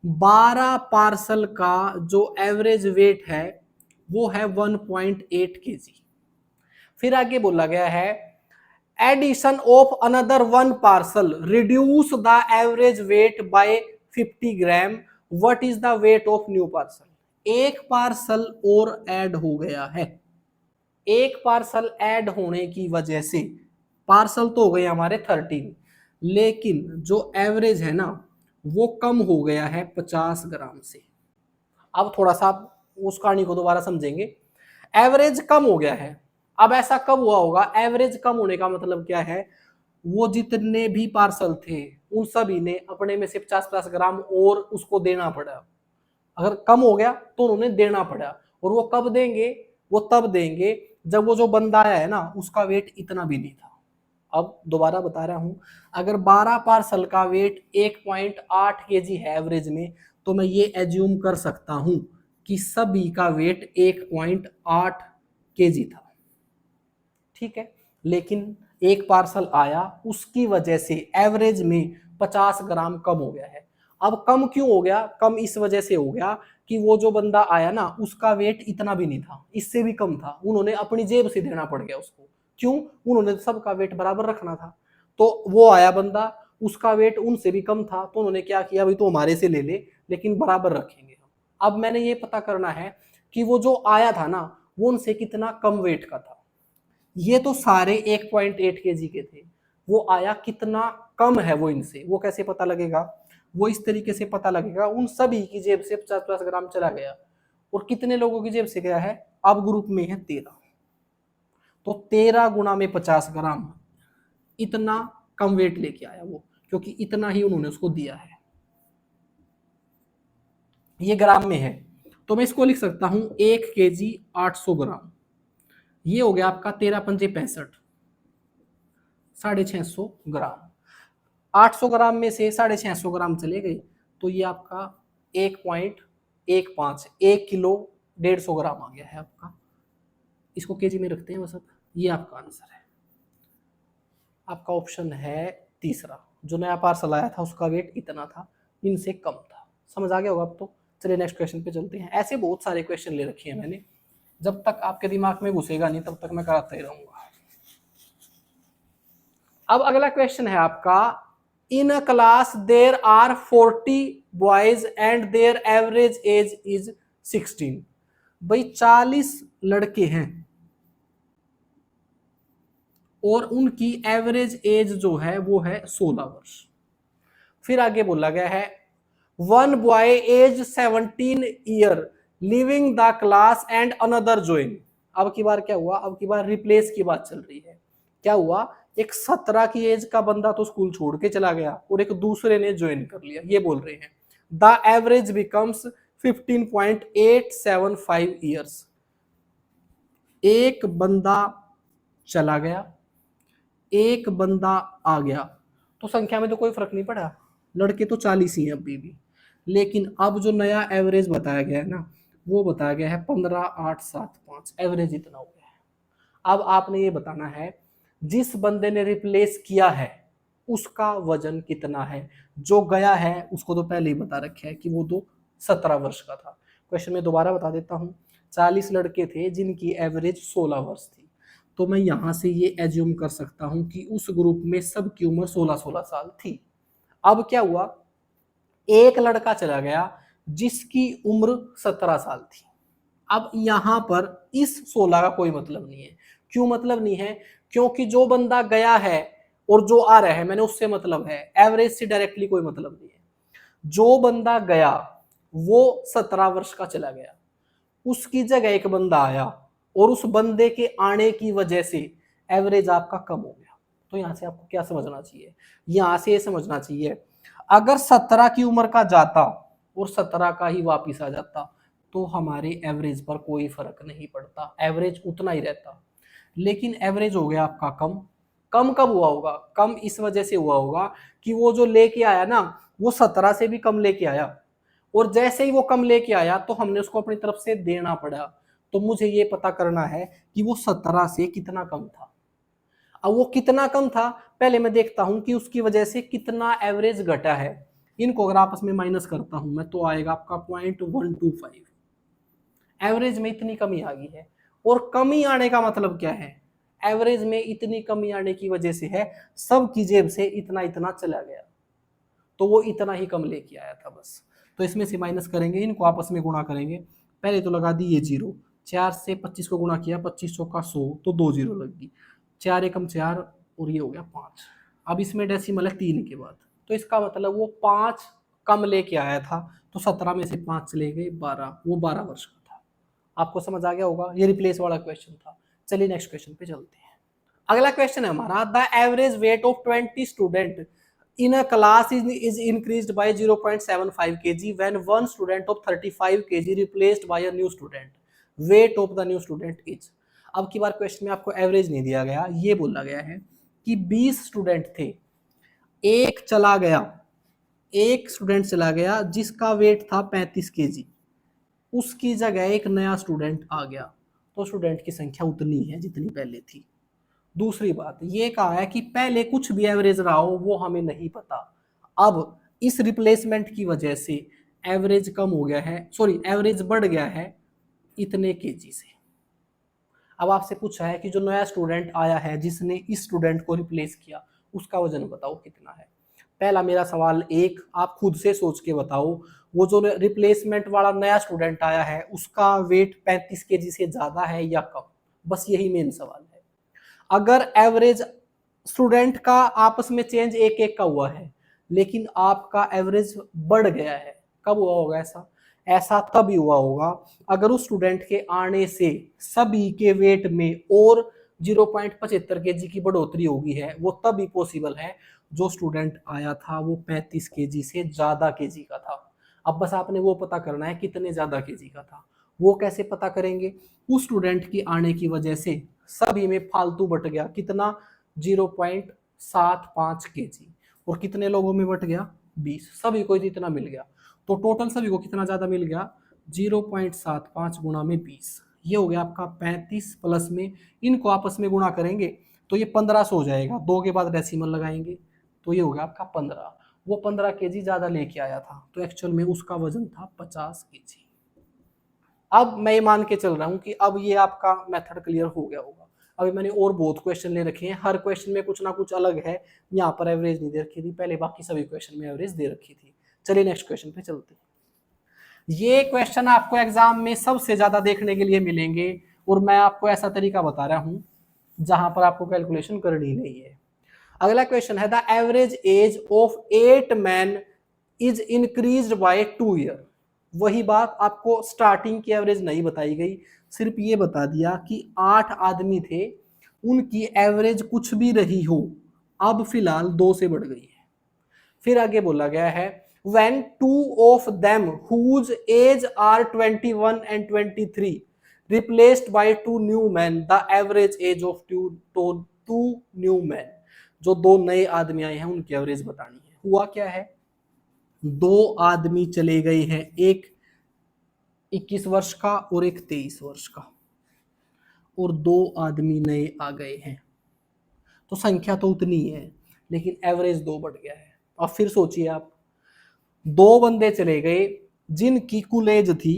12 parcel का जो एवरेज वेट है वो है 1.8 kg। फिर आगे बोला गया है, addition of another one parcel reduce the average weight by 50 gram, what is the weight of new parcel. एक पार्सल और ऐड हो गया है। एक पार्सल ऐड होने की वजह से पार्सल तो हो गए हमारे 13, लेकिन जो एवरेज है ना वो कम हो गया है 50 ग्राम से। अब थोड़ा सा उस कहानी को दोबारा समझेंगे। एवरेज कम हो गया है। अब ऐसा कब हुआ होगा? एवरेज कम होने का मतलब क्या है? वो जितने भी पार्सल थे उन सभी ने अपने में से 50-50 ग्राम और उसको देना पड़ा। अगर कम हो गया तो उन्होंने देना पड़ा। और वो कब देंगे? वो तब देंगे जब वो जो बंदा आया है ना उसका वेट इतना भी नहीं था। अब दोबारा बता रहा हूं, अगर 12 पार्सल का वेट 1.8 kg है एवरेज में, तो मैं ये एज्यूम कर सकता हूं कि सभी का वेट 1.8 kg था। ठीक है, लेकिन एक पार्सल आया उसकी वजह से एवरेज में 50 ग्राम कम हो गया है। अब कम क्यों हो गया? कम इस वजह से हो गया कि वो जो बंदा आया ना उसका वेट इतना भी नहीं था, इससे भी कम था। उन्होंने अपनी जेब से देना पड़ गया उसको। क्यों? उन्होंने सबका वेट बराबर रखना था। तो वो आया बंदा, उसका वेट उनसे भी कम था, तो उन्होंने क्या किया, भाई तो हमारे से ले ले लेकिन बराबर रखेंगे हम। अब मैंने ये पता करना है कि वो जो आया था ना वो उनसे कितना कम वेट का था। ये तो सारे 1.8 kg के थे, वो आया कितना कम है वो इनसे। वो कैसे पता लगेगा? वो इस तरीके से पता लगेगा, उन सभी की जेब से 50-50 ग्राम चला गया। और कितने लोगों की जेब से गया है? अब ग्रुप में है 13, तो 13 गुना में 50 ग्राम, इतना कम वेट लेके आया वो, क्योंकि इतना ही उन्होंने उसको दिया है। ये ग्राम में है, तो मैं इसको लिख सकता हूं 1 kg 800 ग्राम। ये हो गया आपका 13 पंजे 65, 650 ग्राम। 800 ग्राम में से 650 ग्राम चले गए, तो ये आपका 1.15 1 किलो 150 ग्राम आ गया है आपका। इसको केजी में रखते हैं बस। अब ये आपका आंसर है। आपका ऑप्शन है तीसरा, जो नया पार्सल आया था उसका वेट इतना था, इनसे कम था। समझ आ गया होगा अब तो। चलिए नेक्स्ट क्वेश्चन पे चलते हैं। ऐसे बहुत सारे क्वेश्चन ले रखे हैं मैंने, जब तक आपके दिमाग में घुसेगा नहीं तब तक मैं कराता ही रहूंगा। अब अगला क्वेश्चन है आपका, in a class there are 40 boys and their average age is 16। भाई 40 लड़के हैं और उनकी एवरेज एज जो है वो है 16 वर्ष। फिर आगे बोला गया है, one boy age 17 year living the class and another join. अब की बार क्या हुआ? अब की बार रिप्लेस की बात चल रही है। क्या हुआ? एक 17 की एज का बंदा तो स्कूल छोड़ के चला गया और एक दूसरे ने ज्वाइन कर लिया। ये बोल रहे हैं द एवरेज बिकम्स 15.875 ईयर्स। एक बंदा चला गया, एक बंदा आ गया, तो संख्या में तो कोई फर्क नहीं पड़ा, लड़के तो 40 ही हैं अभी भी। लेकिन अब जो नया एवरेज बताया गया है ना वो बताया गया है 15,875, एवरेज इतना हो गया है। अब आपने ये बताना है जिस बंदे ने रिप्लेस किया है उसका वजन कितना है। जो गया है उसको तो पहले ही बता रखा है कि वो तो 17 वर्ष का था। क्वेश्चन में दोबारा बता देता हूँ, 40 लड़के थे जिनकी एवरेज 16 वर्ष थी, तो मैं यहां से ये एज्यूम कर सकता हूं कि उस ग्रुप में सबकी उम्र 16-16 साल थी। अब क्या हुआ? एक लड़का चला गया जिसकी उम्र 17 साल थी। अब यहां पर इस 16 का कोई मतलब नहीं है। क्यों मतलब नहीं है? क्योंकि जो बंदा गया है और जो आ रहा है मैंने उससे मतलब है, एवरेज से डायरेक्टली कोई मतलब नहीं है। जो बंदा गया वो 17 वर्ष का चला गया, उसकी जगह एक बंदा आया और उस बंदे के आने की वजह से एवरेज आपका कम हो गया। तो यहाँ से आपको क्या समझना चाहिए, यहाँ से ये समझना चाहिए अगर 17 की उम्र का जाता और 17 का ही वापिस आ जाता तो हमारे एवरेज पर कोई फर्क नहीं पड़ता, एवरेज उतना ही रहता। लेकिन एवरेज हो गया आपका कम। कम कब हुआ होगा, कम इस वजह से हुआ होगा कि वो जो लेके आया ना वो 17 से भी कम लेके आया, और जैसे ही वो कम लेके आया तो हमने उसको अपनी तरफ से देना पड़ा। तो मुझे ये पता करना है कि वो 17 से कितना कम था। अब वो कितना कम था, पहले मैं देखता हूं कि उसकी वजह से कितना एवरेज घटा है। इनको अगर आपस में माइनस करता हूं मैं तो आएगा आपका 0.125। एवरेज में इतनी कमी आ गई है, और कमी आने का मतलब क्या है, एवरेज में इतनी कमी आने की वजह से है सब की जेब से इतना इतना चला गया, तो वो इतना ही कम लेके आया था बस। तो इसमें से माइनस करेंगे, इनको आपस में गुणा करेंगे। पहले तो लगा दी ये जीरो, 4 से 25 को गुणा किया, 2500 का 100, तो 2 जीरो लग गई। 4 एकम 4 और ये हो गया 5। अब इसमें डेसिमल है 3 के बाद, तो इसका मतलब वो 5 कम लेके आया था, तो 17 में से 5 चले गए 12, वो 12 वर्ष का था। आपको समझ आ गया होगा, ये रिप्लेस वाला क्वेश्चन था। चलिए नेक्स्ट क्वेश्चन पे चलते हैं। अगला क्वेश्चन है हमारा, the average weight of 20 student in a class is increased by 0.75 kg when one student of 35 kg replaced by a new student. Weight of the new student is. अब की बार question में आपको एवरेज नहीं दिया गया, ये बोला गया है कि 20 स्टूडेंट थे, एक चला गया, एक स्टूडेंट चला गया जिसका वेट था 35 केजी, उसकी जगह एक नया स्टूडेंट आ गया, तो स्टूडेंट की संख्या उतनी है जितनी पहले थी। दूसरी बात ये कहा है कि पहले कुछ भी एवरेज रहा हो वो हमें नहीं पता, अब इस रिप्लेसमेंट की वजह से एवरेज कम हो गया है, सॉरी एवरेज बढ़ गया है इतने केजी से। अब आपसे पूछा है कि जो नया स्टूडेंट आया है जिसने इस स्टूडेंट को रिप्लेस किया उसका वजन बताओ कितना है। पहला मेरा सवाल एक, आप खुद से सोच के बताओ, वो जो रिप्लेसमेंट वाला नया स्टूडेंट आया है उसका वेट 35 केजी से ज्यादा है या कम, बस यही मेन सवाल है। अगर एवरेज स्टूडेंट का आपस में चेंज एक एक का हुआ है लेकिन आपका एवरेज बढ़ गया है, कब हुआ होगा ऐसा, ऐसा तभी हुआ होगा अगर उस स्टूडेंट के आने से सभी के वेट में और 0.75 केजी की बढ़ोतरी होगी है, वो तभी पॉसिबल है जो स्टूडेंट आया था वो 35 केजी से ज्यादा केजी का था। अब बस आपने वो पता करना है कितने ज्यादा केजी का था। वो कैसे पता करेंगे, उस स्टूडेंट की आने की वजह से सभी में फालतू बट गया कितना, 0.75 केजी, और कितने लोगों में बट गया 20, सभी को इतना मिल गया, तो टोटल सभी को कितना ज्यादा मिल गया 0.75 गुणा में 20, ये हो गया आपका 35 प्लस में इनको आपस में गुणा करेंगे तो ये 1500 हो जाएगा, 2 के बाद डेसिमल लगाएंगे तो ये हो गया आपका 15, वो 15 केजी ज्यादा लेके आया था, तो एक्चुअल में उसका वजन था 50 केजी। अब मैं ये मान के चल रहा हूं कि अब ये आपका मेथड क्लियर हो गया होगा। अभी मैंने और बहुत क्वेश्चन ले रखे हैं, हर क्वेश्चन में कुछ ना कुछ अलग है, यहाँ पर एवरेज नहीं दे रखी थी, पहले बाकी सभी क्वेश्चन में एवरेज दे रखी थी। चलिए नेक्स्ट क्वेश्चन पे चलते हैं। ये क्वेश्चन आपको एग्जाम में सबसे ज्यादा देखने के लिए मिलेंगे, और मैं आपको ऐसा तरीका बता रहा हूं जहां पर आपको कैलकुलेशन करनी नहीं है। अगला क्वेश्चन है, the average age of 8 man is increased by 2 year. वही बात, आपको स्टार्टिंग की एवरेज नहीं बताई गई, सिर्फ ये बता दिया कि 8 आदमी थे, उनकी एवरेज कुछ भी रही हो, अब फिलहाल 2 से बढ़ गई है। फिर आगे बोला गया है, when two of them whose age are 21 and 23 replaced by 2 new men, the average age of two new men, जो 2 नए आदमी आए हैं उनकी एवरेज बतानी है। हुआ क्या है, 2 आदमी चले गए हैं, एक 21 वर्ष का और एक 23 वर्ष का, और 2 आदमी नए आ गए हैं, तो संख्या तो उतनी ही है लेकिन एवरेज 2 बढ़ गया है। अब फिर सोचिए आप, 2 बंदे चले गए जिनकी कुल एज थी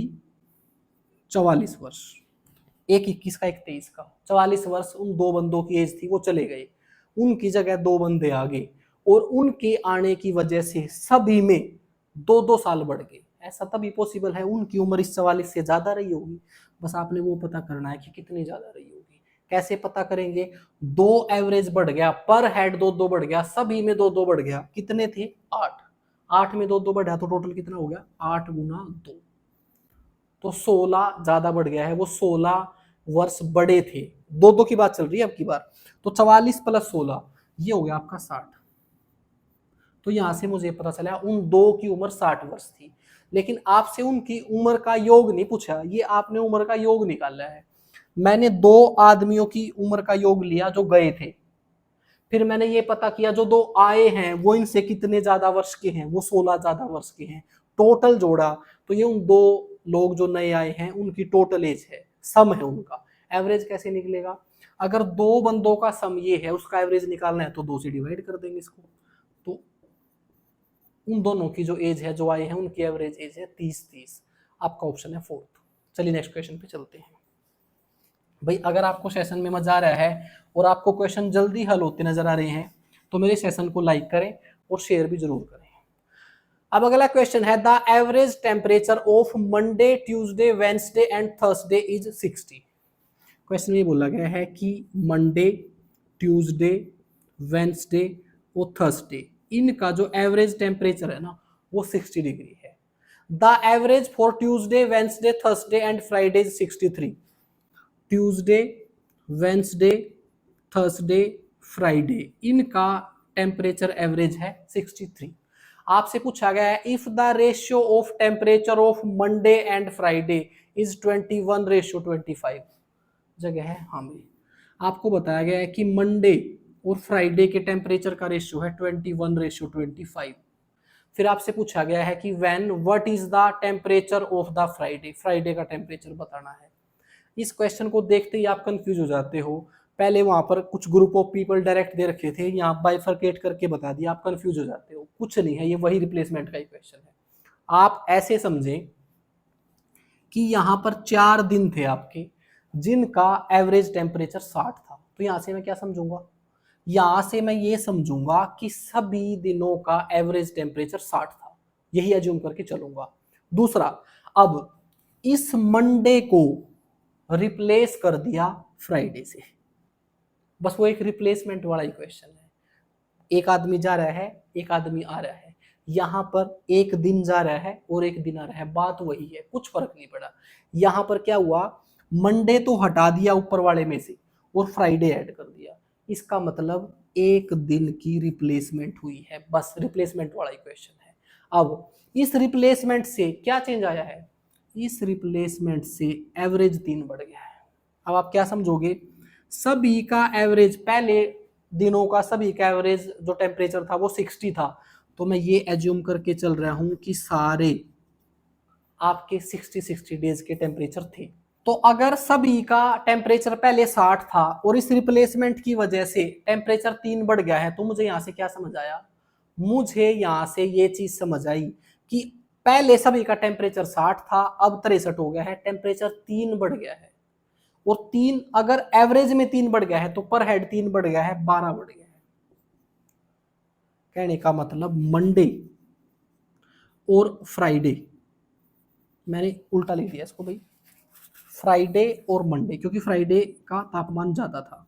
44 वर्ष, एक 21 का एक 23 का, 44 वर्ष उन 2 बंदों की एज थी, वो चले गए, उनकी जगह 2 बंदे आ गए, और उनके आने की वजह से सभी में 2-2 साल बढ़ गए। ऐसा तभी पॉसिबल है, उनकी उम्र इस 44 से ज्यादा रही होगी, बस आपने वो पता करना है कि कितनी ज्यादा रही होगी। कैसे पता करेंगे, 2 एवरेज बढ़ गया, पर हेड 2-2 बढ़ गया, सभी में 2-2 बढ़ गया, कितने थे 8, 8 में 2-2 बढ़ा तो टोटल कितना हो गया 8 गुना 2, तो 16 ज्यादा बढ़ गया है, वो 16 वर्ष बड़े थे दो दो की बात चल रही है अब की बार। तो 44 प्लस 16 ये हो गया आपका 60। तो यहां से मुझे पता चला उन दो की उम्र 60 वर्ष थी। लेकिन आपसे उनकी उम्र का योग नहीं पूछा, ये आपने उम्र का योग निकाला है। मैंने दो आदमियों की उम्र का योग लिया जो गए थे, फिर मैंने ये पता किया जो दो आए हैं वो इनसे कितने ज्यादा वर्ष के हैं, वो 16 ज्यादा वर्ष के हैं। टोटल जोड़ा तो ये उन दो लोग जो नए आए हैं उनकी टोटल एज है, सम है उनका। एवरेज कैसे निकलेगा? अगर दो बंदों का सम ये है, उसका एवरेज निकालना है तो 2 से डिवाइड कर देंगे इसको। तो उन दोनों की जो एज है, जो आए हैं, उनकी एवरेज एज है 30-30। आपका ऑप्शन है फोर्थ। चलिए नेक्स्ट क्वेश्चन पे चलते हैं। भाई अगर आपको सेशन में मजा आ रहा है और आपको क्वेश्चन जल्दी हल होते नजर आ रहे हैं तो मेरे सेशन को लाइक करें और शेयर भी जरूर करें। अब अगला क्वेश्चन है, the average temperature of Monday, Tuesday, Wednesday and Thursday is 60। Question में बोला गया है कि मंडे, ट्यूसडे, वेंसडे और थर्सडे इनका जो एवरेज टेम्परेचर है ना वो 60 डिग्री है। The average for Tuesday, Wednesday, Thursday and Friday is 63। Tuesday, Wednesday, Thursday, Friday इनका टेम्परेचर एवरेज है 63। आपसे पूछा गया है if the ratio of temperature of Monday and Friday is 21:25। जगह है हाँ भाई। आपको बताया गया है कि मंडे और फ्राइडे के टेम्परेचर का रेशियो है 21:25। फिर आपसे पूछा गया है कि when what is the temperature of the Friday, Friday का टेम्परेचर बताना है। इस क्वेश्चन को देखते ही आप कंफ्यूज हो जाते हो। पहले वहां पर कुछ ग्रुप ऑफ पीपल डायरेक्ट दे रखे थे, यहाँ बाइफरकेट करके बता दिया, आप कंफ्यूज हो जाते हो। कुछ नहीं है, ये वही रिप्लेसमेंट का ही क्वेश्चन है। आप ऐसे समझें कि यहाँ पर 4 दिन थे आपके जिनका एवरेज टेम्परेचर 60 था। तो यहां से मैं क्या समझूंगा? यहां से मैं ये समझूंगा कि सभी दिनों का एवरेज टेम्परेचर 60 था, यही एज्यूम करके चलूंगा। दूसरा, अब इस मंडे को रिप्लेस कर दिया फ्राइडे से, बस वो एक रिप्लेसमेंट वाला ही क्वेश्चन है। एक आदमी जा रहा है, एक आदमी आ रहा है, यहां पर एक दिन जा रहा है और एक दिन आ रहा है, बात वही है, कुछ फर्क नहीं पड़ा। यहां पर क्या हुआ, मंडे तो हटा दिया ऊपर वाले में से और फ्राइडे ऐड कर दिया। इसका मतलब एक दिन की रिप्लेसमेंट हुई है, बस रिप्लेसमेंट वाला ही क्वेश्चन है। अब इस रिप्लेसमेंट से क्या चेंज आया है? इस रिप्लेसमेंट से एवरेज 3 बढ़ गया है। अब आप क्या समझोगे? सभी का एवरेज, पहले दिनों का सभी का एवरेज जो टेम्परेचर था वो 60 था, तो मैं ये एज्यूम करके चल रहा हूं कि सारे आपके 60 डेज के टेम्परेचर थे। तो अगर सभी का टेम्परेचर पहले 60 था और इस रिप्लेसमेंट की वजह से टेम्परेचर 3 बढ़ गया है, तो मुझे यहां से क्या समझ आया? मुझे यहां से ये चीज समझ आई कि पहले सभी का टेम्परेचर 60 था, अब 63 हो गया है, टेम्परेचर 3 बढ़ गया है। और 3 अगर एवरेज में 3 बढ़ गया है तो पर हेड 3 बढ़ गया है, 12 बढ़ गया है। कहने का मतलब मंडे और फ्राइडे, मैंने उल्टा लिख दिया इसको भाई, फ्राइडे और मंडे, क्योंकि फ्राइडे का तापमान ज्यादा था,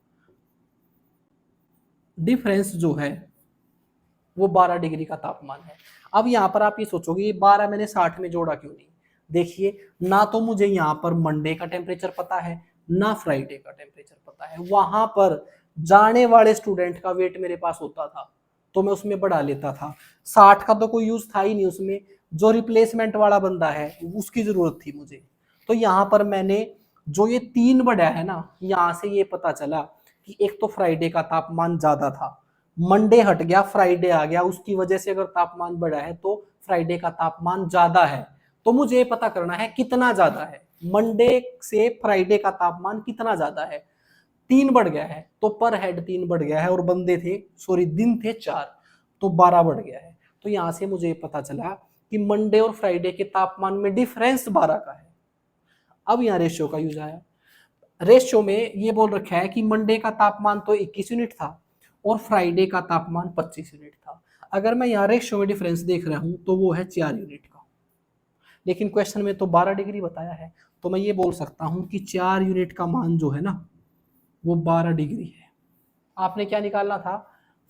डिफरेंस जो है वो 12 डिग्री का तापमान है। अब यहां पर आप ये सोचोगे ये 12 मैंने 60 में जोड़ा क्यों नहीं? देखिए, ना तो मुझे यहाँ पर मंडे का टेम्परेचर पता है, ना फ्राइडे का टेम्परेचर पता है। वहां पर जाने वाले स्टूडेंट का वेट मेरे पास होता था तो मैं उसमें बढ़ा लेता था, 60 का तो कोई यूज था ही नहीं उसमें। जो रिप्लेसमेंट वाला बंदा है उसकी जरूरत थी मुझे। तो यहाँ पर मैंने जो ये 3 बढ़ा है ना, यहाँ से ये पता चला कि एक तो फ्राइडे का तापमान ज्यादा था, मंडे हट गया, फ्राइडे आ गया, उसकी वजह से अगर तापमान बढ़ा है तो फ्राइडे का तापमान ज्यादा है। तो मुझे पता करना है कितना ज्यादा है, मंडे से फ्राइडे का तापमान कितना ज्यादा है। 3 बढ़ गया है तो पर हेड 3 बढ़ गया है, और बंदे थे, सॉरी दिन थे 4, तो 12 बढ़ गया है। तो यहां से मुझे पता चला कि मंडे और फ्राइडे के तापमान में डिफरेंस 12 का है। अब यहाँ रेशियो का यूज आया। रेशियो में ये बोल रखा है कि मंडे का तापमान तो 21 यूनिट था और फ्राइडे का तापमान 25 यूनिट था। अगर मैं यहाँ रेशियो में डिफरेंस देख रहा हूं तो वो है 4 यूनिट का, लेकिन क्वेश्चन में तो 12 डिग्री बताया है, तो मैं ये बोल सकता हूं कि 4 यूनिट का मान जो है ना वो 12 डिग्री है। आपने क्या निकालना था?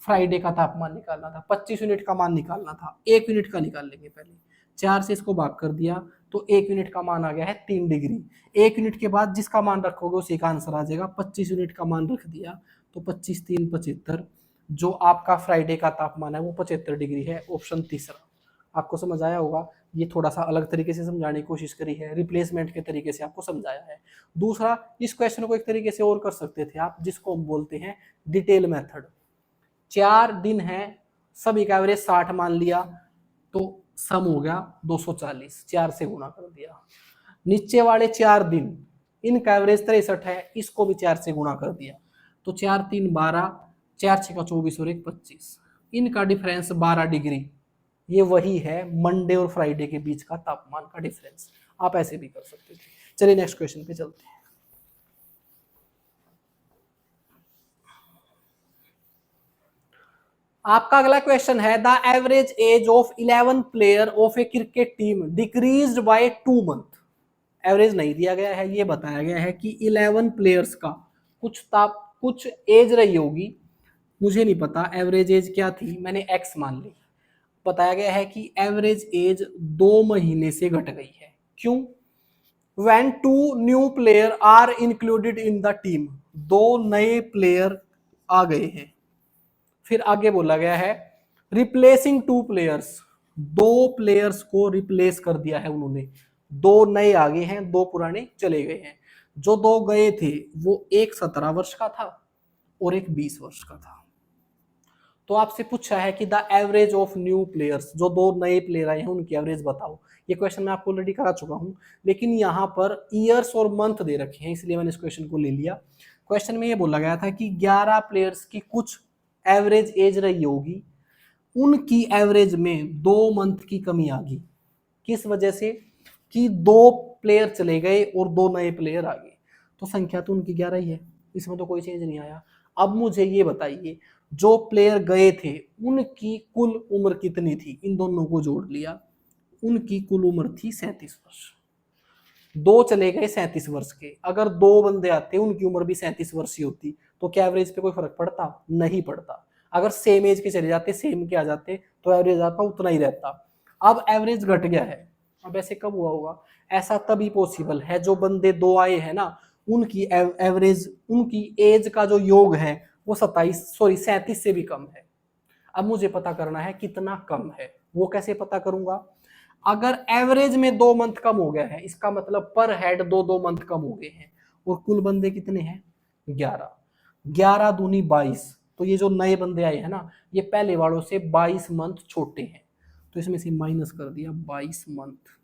फ्राइडे का तापमान निकालना था, 25 यूनिट का मान निकालना था। 1 यूनिट का निकाल लेंगे पहले, 4 से इसको भाग कर दिया तो 1 यूनिट का मान आ गया है 3 डिग्री। 1 यूनिट के बाद जिसका मान रखोगे उसी का आंसर आ जाएगा। 25 यूनिट का मान रख दिया तो 25 3 75, जो आपका फ्राइडे का तापमान है वो 75 डिग्री है। ऑप्शन तीसरा। आपको समझ आया होगा। ये थोड़ा सा अलग तरीके से समझाने की कोशिश करी है, रिप्लेसमेंट के तरीके से आपको समझाया है। दूसरा, इस क्वेश्चन को एक तरीके से और कर सकते थे आप, जिसको हम बोलते हैं डिटेल मेथड। 4 दिन है, सभी का एवरेज 60 मान लिया, तो सम हो गया 240, 4 से गुणा कर दिया। नीचे वाले 4 दिन, इनका एवरेज 63 है, इसको भी 4 से गुणा कर दिया, तो 4 3 12, 4 6 का 24 और 1 25, इनका डिफरेंस 12 डिग्री। ये वही है मंडे और फ्राइडे के बीच का तापमान का डिफरेंस। आप ऐसे भी कर सकते थे। चलिए नेक्स्ट क्वेश्चन पे चलते हैं। आपका अगला क्वेश्चन है, the average age of 11 player of A cricket team decreased bye 2 month. Average नहीं दिया गया है, ये बताया गया है कि 11 प्लेयर्स का कुछ एज रही होगी, मुझे नहीं पता एवरेज एज क्या थी, मैंने एक्स मान ली। बताया गया है कि एवरेज एज 2 महीने से घट गई है। क्यों? When 2 new player are included in the team, 2 नए प्लेयर आ गए हैं। फिर आगे बोला गया है रिप्लेसिंग 2 प्लेयर्स, 2 प्लेयर्स को रिप्लेस कर दिया है उन्होंने, 2 नए आ गए हैं, 2 पुराने चले गए हैं। जो 2 गए थे वो एक 17 वर्ष का था और एक 20 वर्ष का था। तो आपसे पूछा है कि the average of new players, जो 2 नए प्लेयर आए हैं उनकी एवरेज बताओ। ये क्वेश्चन मैं आपको ऑलरेडी करा चुका हूं, लेकिन यहाँ पर ईयर्स और मंथ दे रखे हैं, इसलिए मैंने इस क्वेश्चन को ले लिया। क्वेश्चन में ये बोला गया था कि 11 प्लेयर्स की कुछ एवरेज एज रही होगी, उनकी एवरेज में 2 मंथ की कमी आ गई। किस वजह से? कि 2 प्लेयर चले गए और 2 नए प्लेयर आ गए, तो संख्या तो उनकी 11 ही है, इसमें तो कोई चेंज नहीं आया। अब मुझे ये बताइए, जो प्लेयर गए थे उनकी कुल उम्र कितनी थी? इन दोनों को जोड़ लिया, उनकी कुल उम्र थी 37 वर्ष। 2 चले गए 37 वर्ष के, अगर 2 बंदे आते उनकी उम्र भी 37 वर्ष ही होती, तो क्या एवरेज पे कोई फर्क पड़ता? नहीं पड़ता। अगर सेम एज के चले जाते, सेम के आ जाते, तो एवरेज आपका उतना ही रहता। अब एवरेज घट गया है। अब ऐसे कब हुआ होगा? ऐसा तभी पॉसिबल है जो बंदे 2 आए हैं ना, उनकी एवरेज, उनकी एज का जो योग है वो 37 से भी कम है। अब मुझे पता करना है कितना कम है। वो कैसे पता करूंगा? अगर एवरेज में 2 मंथ कम हो गया है, इसका मतलब पर हेड 2 मंथ कम हो गए हैं, और कुल बंदे कितने हैं? 11। 11 दूनी 22, तो ये जो नए बंदे आए हैं ना, ये पहले वालों से 22 मंथ छोटे हैं, तो इसमें से माइनस कर दिया 22 मंथ।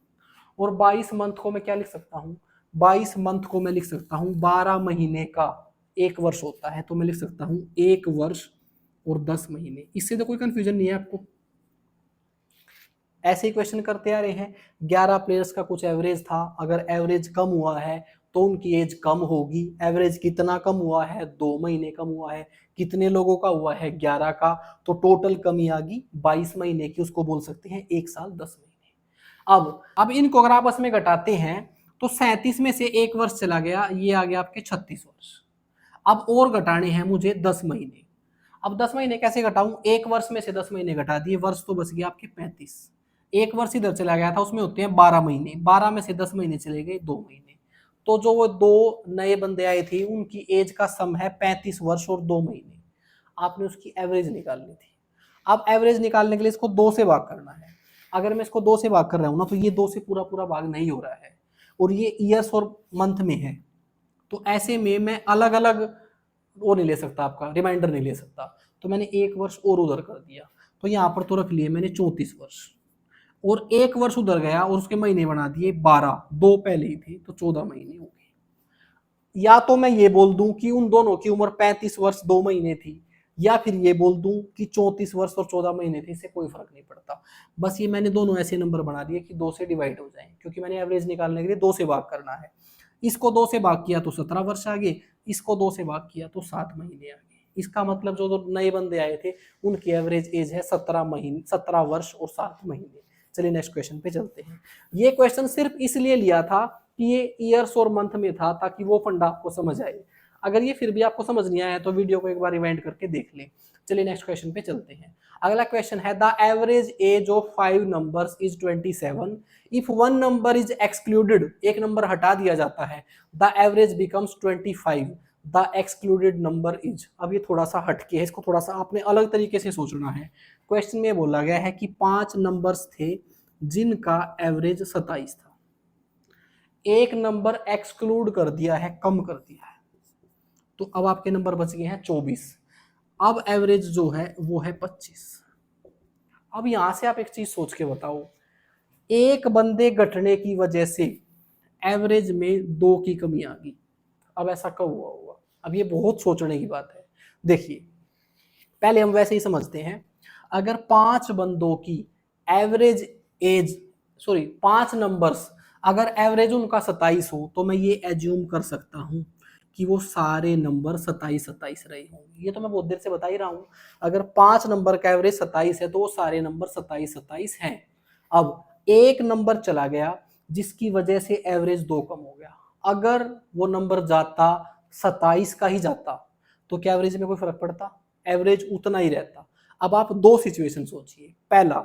और 22 मंथ को मैं क्या लिख सकता हूँ? 22 मंथ को मैं लिख सकता हूँ 12 महीने का 1 वर्ष होता है, तो मैं लिख सकता हूँ 1 वर्ष और 10 महीने। इससे तो कोई कंफ्यूजन नहीं है आपको। ऐसे ही क्वेश्चन करते आ रहे हैं। 11 प्लेयर्स का कुछ एवरेज था, अगर एवरेज कम हुआ है तो उनकी एज कम होगी। एवरेज कितना कम हुआ है? 2 महीने कम हुआ है। कितने लोगों का हुआ है? 11 का, तो टोटल कमी आ गई 22 महीने की, उसको बोल सकते हैं 1 साल 10 महीने। अब इनको अगर आपस में घटाते हैं तो 37 में से 1 वर्ष चला गया, ये आ गया आपके 36 वर्ष। अब और घटाने हैं मुझे 10 महीने। अब 10 महीने कैसे घटाऊं? 1 वर्ष में से 10 महीने घटा दिए, वर्ष तो बच गया आपके 35। 1 वर्ष इधर चला गया था, उसमें होते हैं 12 महीने, 12 में से 10 महीने चले गए 2 महीने। तो जो वो 2 नए बंदे आए थे उनकी एज का सम है 35 वर्ष और 2 महीने। आपने उसकी एवरेज निकालनी थी। अब एवरेज निकालने के लिए इसको 2 से भाग करना है। अगर मैं इसको 2 से भाग कर रहा हूं ना, तो ये 2 से पूरा पूरा भाग नहीं हो रहा है, और ये ईयर्स और मंथ में है, तो ऐसे में मैं अलग अलग वो नहीं ले सकता, आपका रिमाइंडर नहीं ले सकता। तो मैंने 1 वर्ष और उधर कर दिया, तो यहाँ पर तो रख लिए मैंने 34 वर्ष, और 1 वर्ष उधर गया और उसके महीने बना दिए 12, 2 पहले ही थे, तो 14 महीने हो गए। या तो मैं ये बोल दूं कि उन दोनों की उम्र 35 वर्ष 2 महीने थी, या फिर ये बोल दूं कि 34 वर्ष और 14 महीने थे, इससे कोई फर्क नहीं पड़ता। बस ये मैंने दोनों ऐसे नंबर बना दिए कि 2 से डिवाइड हो जाए, क्योंकि मैंने एवरेज निकालने के लिए 2 से भाग करना है। इसको 2 से भाग किया तो 17 वर्ष आ गए, इसको 2 से भाग किया तो 7 महीने आ गए। इसका मतलब जो नए बंदे आए थे उनकी एवरेज एज है 17 वर्ष और 7 महीने। चलिए नेक्स्ट क्वेश्चन पे चलते हैं। ये क्वेश्चन सिर्फ इसलिए लिया था कि ये ईयर्स और मंथ में था, ताकि वो फंडा आपको समझ आए। अगर ये फिर भी आपको समझ नहीं आया तो वीडियो को एक बार रिवाइंड करके देख लें। चलिए नेक्स्ट क्वेश्चन पे चलते हैं। अगला क्वेश्चन है the average age of 5 numbers is 27 if one number is excluded, एक नंबर हटा दिया जाता है, the average becomes 25, the excluded number is. अब ये थोड़ा सा हटके है, इसको थोड़ा सा आपने अलग तरीके से सोचना है। क्वेश्चन में बोला गया है कि 5 नंबर्स थे जिनका एवरेज 27 था, एक नंबर एक्सक्लूड कर दिया है, कम कर दिया है, तो अब आपके नंबर बच गए हैं 24। अब एवरेज जो है वो है 25। अब यहां से आप एक चीज सोच के बताओ, एक बंदे घटने की वजह से एवरेज में 2 की कमी आ गई, अब ऐसा कब हुआ होगा? अब ये बहुत सोचने की बात है। देखिए पहले हम वैसे ही समझते हैं, अगर 5 बंदों की एवरेज एज, सॉरी 5 नंबर्स अगर एवरेज उनका 27 हो, तो मैं ये एज्यूम कर सकता हूं कि वो सारे नंबर 27 रहे होंगे। ये तो मैं बहुत देर से बता ही रहा हूं, अगर 5 नंबर का एवरेज 27 है तो वो सारे नंबर 27 हैं। अब एक नंबर चला गया जिसकी वजह से एवरेज 2 कम हो गया, अगर वो नंबर जाता 27 का ही जाता तो क्या एवरेज में कोई फर्क पड़ता? एवरेज उतना ही रहता। अब आप 2 सिचुएशन सोचिए, पहला,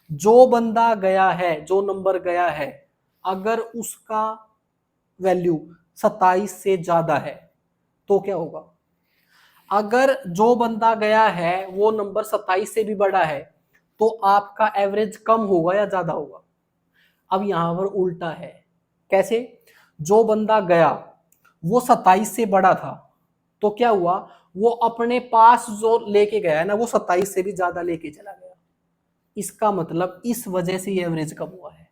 जो बंदा गया है, जो नंबर गया है, अगर उसका वैल्यू 27 से ज्यादा है तो क्या होगा? अगर जो बंदा गया है वो नंबर 27 से भी बड़ा है तो आपका एवरेज कम होगा या ज्यादा होगा? अब यहां पर उल्टा है। कैसे? जो बंदा गया वो 27 से बड़ा था, तो क्या हुआ, वो अपने पास जो लेके गया है ना वो 27 से भी ज्यादा लेके चला गया। इसका मतलब इस वजह से ये एवरेज कम हुआ है।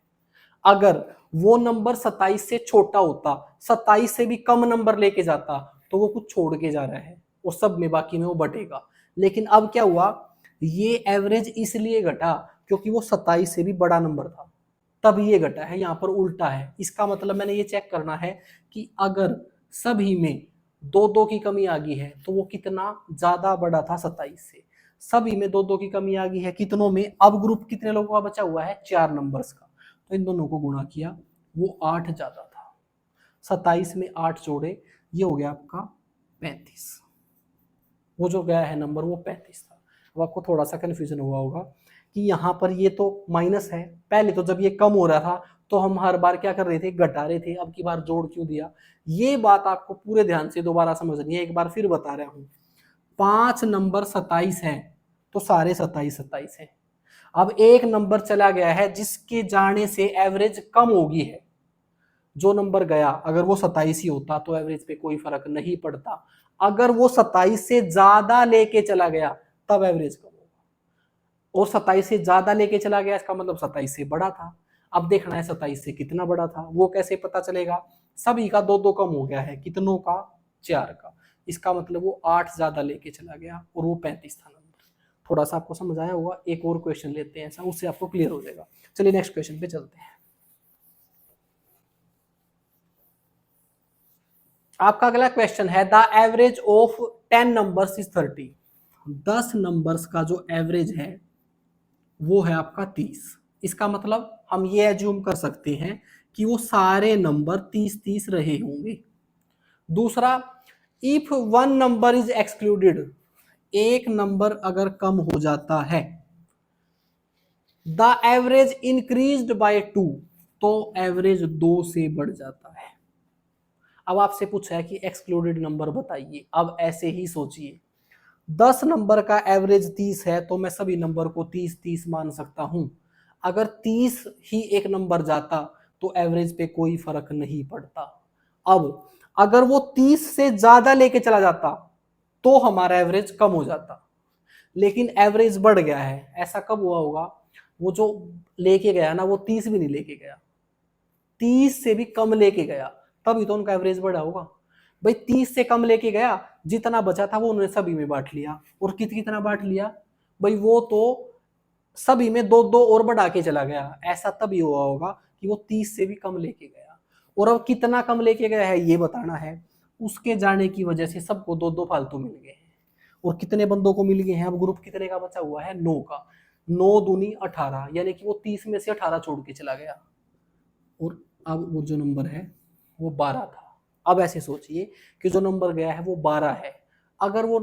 अगर वो नंबर 27 से छोटा होता, 27 से भी कम नंबर लेके जाता, तो वो कुछ छोड़ के जा रहा है, वो सब में बाकी में वो बटेगा। लेकिन अब क्या हुआ, ये एवरेज इसलिए घटा क्योंकि वो 27 से भी बड़ा नंबर था, तब ये घटा है। यहाँ पर उल्टा है। इसका मतलब मैंने ये चेक करना है कि अगर सभी में 2 की कमी आ गई है तो वो कितना ज्यादा बड़ा था 27 से। सभी में 2 की कमी आ गई है, कितनों में? अब ग्रुप कितने लोगों का बचा हुआ है? 4 नंबर्स का, तो इन दोनों को गुणा किया, वो 8 ज्यादा था। 27 में 8 जोड़े, ये हो गया आपका 35। वो जो गया है नंबर वो 35 था। अब आपको थोड़ा सा कंफ्यूजन हुआ होगा कि यहाँ पर ये तो माइनस है, पहले तो जब ये कम हो रहा था तो हम हर बार क्या कर रहे थे, घटा रहे थे, अब की बार जोड़ क्यों दिया? ये बात आपको पूरे ध्यान से दोबारा समझनी है, एक बार फिर बता रहा हूं। 5 नंबर 27 है तो सारे 27 है। अब एक नंबर चला गया है जिसके जाने से एवरेज कम होगी है, जो नंबर गया अगर वो 27 ही होता तो एवरेज पे कोई फर्क नहीं पड़ता, अगर वो 27 से ज्यादा लेके चला गया तब एवरेज कम होगा। और 27 से ज्यादा लेके चला गया इसका मतलब 27 से बड़ा था। अब देखना है 27 से कितना बड़ा था, वो कैसे पता चलेगा? सभी का 2 कम हो गया है, कितनों का? 4 का। इसका मतलब वो 8 ज्यादा लेके चला गया और वो 35 था नंबर। थोड़ा सा आपको समझ आया होगा। एक और क्वेश्चन लेते हैं ऐसा, उससे आपको क्लियर हो जाएगा। चलिए नेक्स्ट क्वेश्चन पे चलते हैं। आपका अगला क्वेश्चन है the average of 10 numbers is 30। 10 numbers का जो एवरेज है वो है आपका 30। इसका मतलब हम ये एज्यूम कर सकते हैं कि वो सारे नंबर 30 रहे होंगे। दूसरा, if one number is excluded, एक नंबर अगर कम हो जाता है, द एवरेज इंक्रीज्ड बाय 2, तो एवरेज 2 से बढ़ जाता है। अब आपसे पूछा है कि एक्सक्लूडेड नंबर बताइए। अब ऐसे ही सोचिए, 10 नंबर का एवरेज 30 है तो मैं सभी नंबर को 30 मान सकता हूं। अगर 30 ही एक नंबर जाता तो एवरेज पे कोई फर्क नहीं पड़ता। अब अगर वो 30 से ज्यादा लेके चला जाता तो हमारा एवरेज कम हो जाता, लेकिन एवरेज बढ़ गया है। ऐसा कब हुआ होगा? वो जो लेके गया ना वो 30 भी नहीं लेके गया, 30 से भी कम लेके गया, तभी तो उनका एवरेज बढ़ा होगा। भाई 30 से कम लेके गया, जितना बचा था वो उन्होंने सभी में बांट लिया। और कितना बांट लिया? भाई वो तो सभी में 2 और बढ़ा के चला गया। ऐसा तभी हुआ होगा कि वो 30 से भी कम लेके गया। और अब कितना कम लेके गया है ये बताना है। उसके जाने की वजह से सबको 2 फालतू मिल गए हैं। और कितने बंदों को मिल गए हैं? अब ग्रुप कितने का बचा हुआ है? 9 का। 9 दूनी 18, यानी कि वो 30 में से 18 छोड़ के चला गया। और अब वो जो नंबर है वो 12 था। अब ऐसे सोचिए कि जो नंबर गया है वो 12 है, अगर वो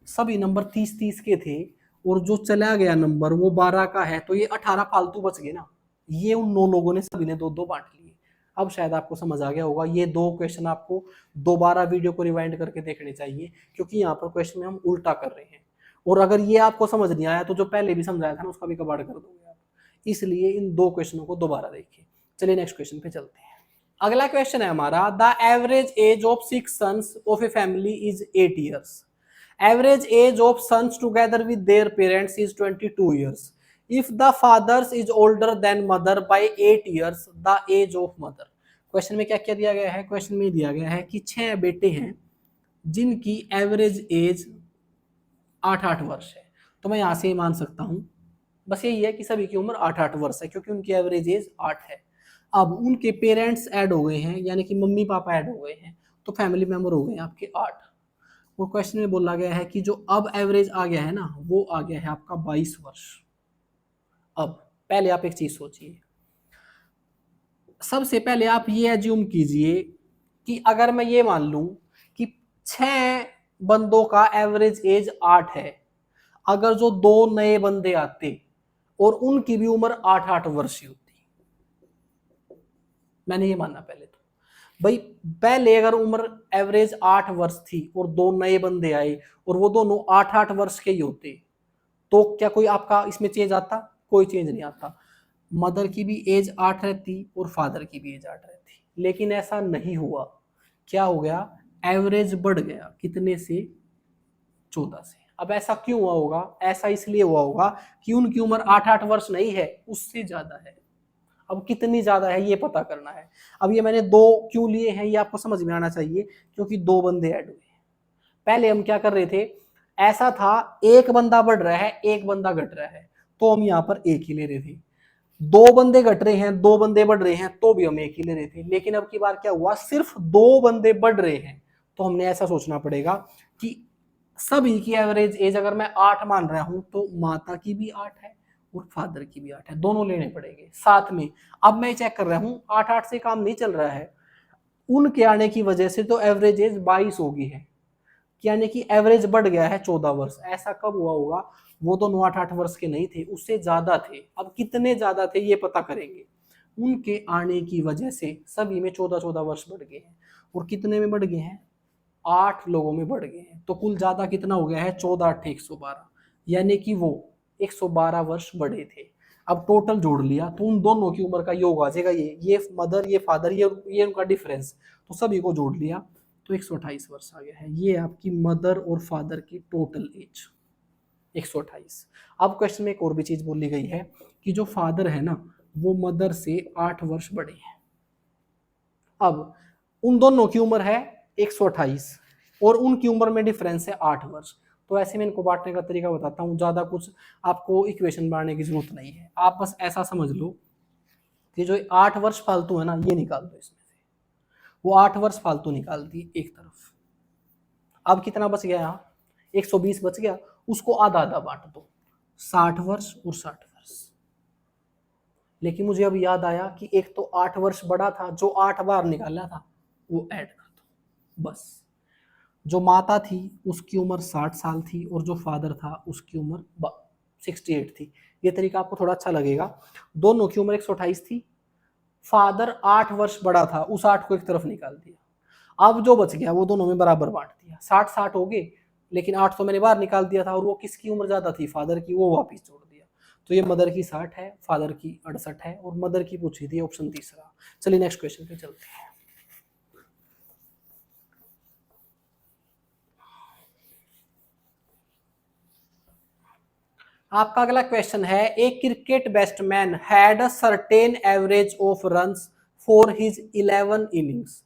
सभी नंबर 30-30 के थे और जो चला गया नंबर वो 12 का है, तो ये 18 फालतू बच गए ना। ये उन 9 लोगों ने सभी ने 2-2 बांट लिए। अब शायद आपको समझ आ गया होगा। ये 2 क्वेश्चन आपको दोबारा वीडियो को रिवाइंड करके देखने चाहिए, क्योंकि यहाँ पर क्वेश्चन में हम उल्टा कर रहे हैं। और अगर ये आपको समझ नहीं आया तो जो पहले भी समझाया था ना उसका भी कबाड़ कर दोगे आप। इसलिए इन 2 क्वेश्चनों को दोबारा देखिए। चलिए नेक्स्ट क्वेश्चन पे चलते हैं। अगला क्वेश्चन है हमारा, the average age of 6 sons of a family is 8 years. Average age of sons together with their parents is 22 years. If the fathers is older than mother by 8 years, the age of mother. Question में क्या क्या दिया गया है? Question में दिया गया है कि 6 बेटे हैं जिनकी एवरेज एज 8-8 वर्ष है। तो मैं यहां से ही मान सकता हूं, बस यही है कि सभी की उम्र 8-8 वर्ष है, क्योंकि उनकी एवरेज एज 8 है। अब उनके पेरेंट्स ऐड हो गए हैं, यानी कि मम्मी पापा ऐड हो गए हैं, तो फैमिली मेंबर हो गए हैं आपके 8। और क्वेश्चन में बोला गया है कि जो अब एवरेज आ गया है ना, वो आ गया है आपका 22 वर्ष। अब पहले आप एक चीज सोचिए, सबसे पहले आप ये एज्यूम कीजिए कि अगर मैं ये मान लूं कि 6 बंदों का एवरेज एज 8 है, अगर जो 2 नए बंदे आते और उनकी भी उम्र 8-8 वर्ष की होती, मैंने ये मानना पहले तो भाई, पहले अगर उम्र एवरेज 8 वर्ष थी और 2 नए बंदे आए और वो दोनों 8-8 वर्ष के ही होते, तो क्या कोई आपका इसमें चेंज आता? कोई चेंज नहीं आता। मदर की भी एज 8 रहती और फादर की भी एज 8 रहती, लेकिन ऐसा नहीं हुआ। क्या हो गया? एवरेज बढ़ गया, कितने से? 14 से। अब ऐसा क्यों हुआ होगा? ऐसा इसलिए हुआ होगा कि उनकी उम्र 8-8 वर्ष नहीं है, उससे ज्यादा है। अब कितनी ज्यादा है ये पता करना है। अब ये मैंने 2 क्यों लिए हैं ये आपको समझ में आना चाहिए, क्योंकि 2 बंदे ऐड हुए हैं। पहले हम क्या कर रहे थे, ऐसा था एक बंदा बढ़ रहा है एक बंदा घट रहा है, तो हम यहाँ पर एक ही ले रहे थे। 2 बंदे घट रहे हैं 2 बंदे बढ़ रहे हैं, तो भी हम एक ही ले रहे थे। लेकिन अब की बार क्या हुआ, सिर्फ 2 बंदे बढ़ रहे हैं, तो हमने ऐसा सोचना पड़ेगा कि सभी की एवरेज एज अगर मैं 8 मान रहा हूं, तो माता की भी 8 है और फादर की भी 8 है, दोनों लेने पड़ेंगे साथ में। अब मैं चेक कर रहा हूं 8-8 से काम नहीं चल रहा है, उनके आने की वजह से तो एवरेज एज 22 होगी है, यानी कि एवरेज बढ़ गया है 14 वर्ष। ऐसा कब हुआ होगा? वो दोनों 8-8 वर्ष के नहीं थे, उससे ज्यादा थे। अब कितने ज्यादा थे ये पता करेंगे। उनके आने की वजह से सभी में 14-14 वर्ष बढ़ गए हैं। और कितने में बढ़ गए हैं? 8 लोगों में बढ़ गए हैं। तो कुल ज्यादा कितना हो गया है? 14-8-112, यानी कि वो 112 वर्ष बढ़े थे। अब टोटल जोड़ लिया तो उन दोनों की उम्र का योग आ जाएगा, ये मदर ये फादर, ये उनका डिफरेंस, तो सभी को जोड़ लिया तो 128 वर्ष आ गया है। ये आपकी मदर और फादर की टोटल एज 128। अब क्वेश्चन में एक और भी चीज बोली गई है कि जो फादर है ना, वो मदर से 8 वर्ष बड़े हैं। अब उन दोनों की उम्र है 128 और उनकी उम्र में डिफरेंस है 8 वर्ष। तो ऐसे में इनको बांटने का तरीका बताता हूँ, ज्यादा कुछ आपको इक्वेशन बनाने की जरूरत नहीं है। आप बस ऐसा समझ लो कि जो 8 वर्ष फालतू है ना, ये निकाल दो इसमें से। वो 8 वर्ष फालतू निकाल दी एक तरफ। अब कितना बच गया? यहाँ 120 बच गया, उसको आधा आधा बांट दो, 60 वर्ष और 60 वर्ष। लेकिन मुझे अब याद आया कि एक तो 8 वर्ष बड़ा था, जो 8 बार निकाला था वो ऐड कर दो बस। जो माता थी उसकी उम्र 60 साल थी और जो फादर था उसकी उम्र 68 थी। ये तरीका आपको थोड़ा अच्छा लगेगा। दोनों की उम्र 128 थी, फादर 8 वर्ष बड़ा था, उस 8 को एक तरफ निकाल दिया। अब जो बच गया वो दोनों में बराबर बांट दिया, 60-60 हो गए, लेकिन 8 तो मैंने बाहर निकाल दिया था और वो किसकी उम्र ज्यादा थी? फादर की, वो वापिस जोड़ दिया। तो ये मदर की 60 है, फादर की 68 है और मदर की पूछी थी ऑप्शन तीसरा। चलिए नेक्स्ट क्वेश्चन पे चलते हैं। आपका अगला क्वेश्चन है, a cricket batsman had a certain average of runs for his 11 innings.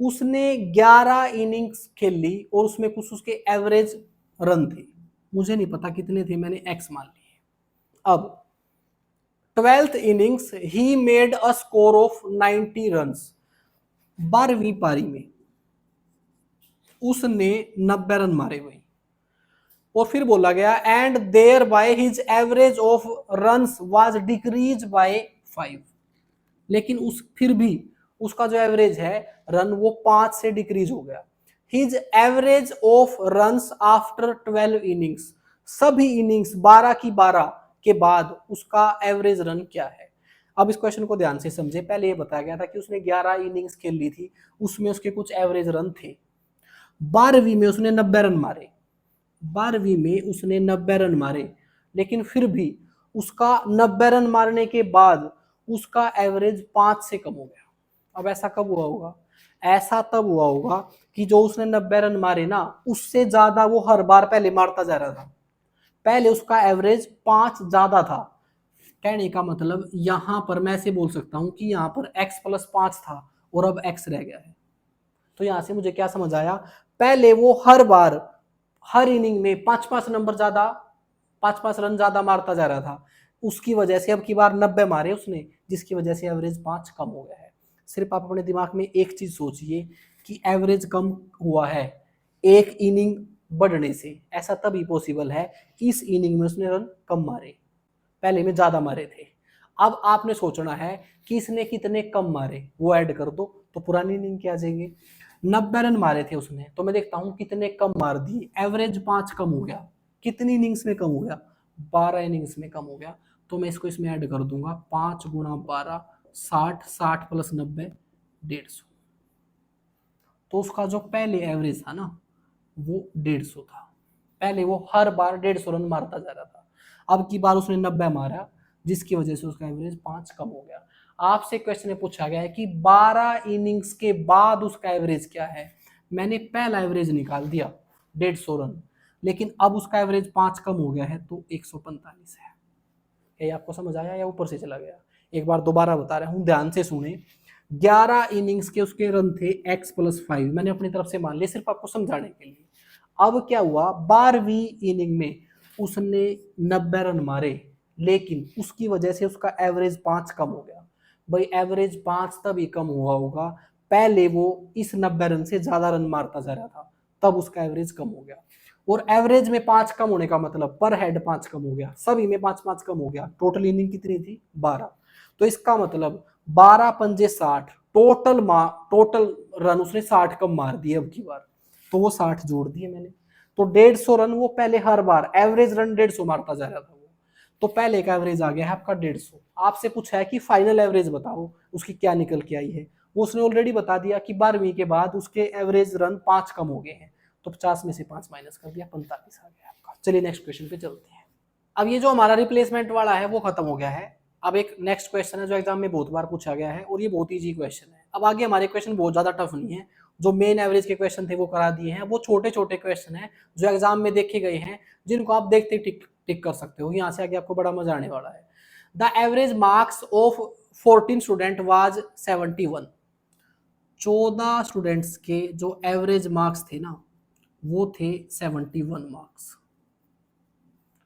उसने 11 इनिंग्स खेली और उसमें कुछ उसके एवरेज रन थे, मुझे नहीं पता कितने थे, मैंने एक्स मान लिए। अब 12th innings he made a score of 90 runs. 12वीं पारी में उसने 90 रन मारे हुए। और फिर बोला गया and thereby his average of runs was decrease by 5। लेकिन उस फिर भी उसका जो एवरेज है रन वो 5 से डिक्रीज हो गया। His average of runs after 12 innings, सभी इनिंग्स 12 की 12 के बाद उसका एवरेज रन क्या है। अब इस क्वेश्चन को ध्यान से समझे। पहले ये बताया गया था कि उसने 11 इनिंग्स खेल ली थी, उसमें उसके कुछ एवरेज रन थे। 12वीं में उसने 90 रन मारे, 12वीं में उसने 90 रन मारे, लेकिन फिर भी उसका 90 रन मारने के बाद उसका एवरेज 5 से कम हो गया। अब ऐसा कब हुआ होगा? ऐसा तब हुआ होगा कि जो उसने 90 रन मारे ना, उससे ज्यादा वो हर बार पहले मारता जा रहा था। पहले उसका एवरेज 5 ज्यादा था। कहने का मतलब यहां पर मैं ऐसे बोल सकता हूं कि यहां पर x+5 था और अब x रह गया है। तो यहां से मुझे क्या समझ आया? पहले वो हर बार हर इनिंग में 5-5 नंबर ज्यादा, 5-5 रन ज्यादा मारता जा रहा था, उसकी वजह से अब की बार 90 मारे उसने, जिसकी वजह से एवरेज 5 कम हो गया है। सिर्फ आप अपने दिमाग में एक चीज सोचिए कि एवरेज कम हुआ है एक इनिंग बढ़ने से। ऐसा तभी पॉसिबल है कि इस इनिंग में उसने रन कम मारे, पहले में ज्यादा मारे थे। अब आपने सोचना है कि इसने कितने कम मारे, वो ऐड कर दो तो पुरानी इनिंग के आ जाएंगे। 90 रन मारे थे उसने, तो मैं देखता हूं कितने कम मार दिए, एवरेज 5 कम हो गया। कितनी इनिंग्स में कम हो गया? 12 इनिंग्स में कम हो गया। तो मैं इसको इसमें ऐड कर दूंगा, 5 गुणा 12, 60, 60 प्लस 90, 150। तो उसका जो पहले एवरेज था ना, वो 150 था। पहले वो हर बार 150 रन मारता जा रहा था, अब की बार उसने 90 मारा, जिसकी वजह से उसका एवरेज 5 कम हो गया। आपसे क्वेश्चन में पूछा गया है कि 12 इनिंग्स के बाद उसका एवरेज क्या है। मैंने पहला एवरेज निकाल दिया 150 रन, लेकिन अब उसका एवरेज 5 कम हो गया है, तो 145 है। ये आपको समझ आया या ऊपर से चला गया? एक बार दोबारा बता रहा हूं, ध्यान से सुने। 11 इनिंग्स के उसके रन थे x+5, मैंने अपनी तरफ से मान लिया सिर्फ आपको समझाने के लिए। अब क्या हुआ, 12वीं इनिंग में उसने 90 रन मारे, लेकिन उसकी वजह से उसका एवरेज 5 कम हो गया। भाई एवरेज 5 तभी कम हुआ होगा, पहले वो इस 90 रन से ज्यादा रन मारता जा रहा था, तब उसका एवरेज कम हो गया। और एवरेज में 5 कम होने का मतलब पर हेड 5 कम हो गया, सभी में 5-5 कम हो गया। टोटल इनिंग कितनी थी? 12। तो इसका मतलब 12 पंजे 60, टोटल रन उसने 60 कम मार दिए अब की बार, तो वो 60 जोड़ दिए मैंने। तो 150 रन वो पहले हर बार एवरेज रन 150 मारता जा रहा था वो, तो पहले का एवरेज आ गया है आपका 150। आपसे पूछा है कि फाइनल एवरेज बताओ उसकी क्या निकल के आई है, वो उसने ऑलरेडी बता दिया कि 12वीं के बाद उसके एवरेज रन 5 कम हो गए हैं, तो 50 में से 5 माइनस कर दिया, 45 आ गया आपका। चलिए नेक्स्ट क्वेश्चन पे चलते हैं। अब ये जो हमारा रिप्लेसमेंट वाला है वो खत्म हो गया है। अब एक नेक्स्ट क्वेश्चन है जो एग्जाम में बहुत बार पूछा गया है और ये बहुत इजी क्वेश्चन है। अब आगे हमारे क्वेश्चन बहुत ज्यादा टफ नहीं है, जो मेन एवरेज के क्वेश्चन थे वो करा दिए हैं। वो छोटे छोटे क्वेश्चन है जो एग्जाम में देखे गए हैं, जिनको आप देखते टिक टिक कर सकते हो। यहाँ से आगे आपको बड़ा मजा आने वाला है। The average marks of 14 student was 71। 14 students के जो एवरेज मार्क्स थे ना, वो थे 71 मार्क्स।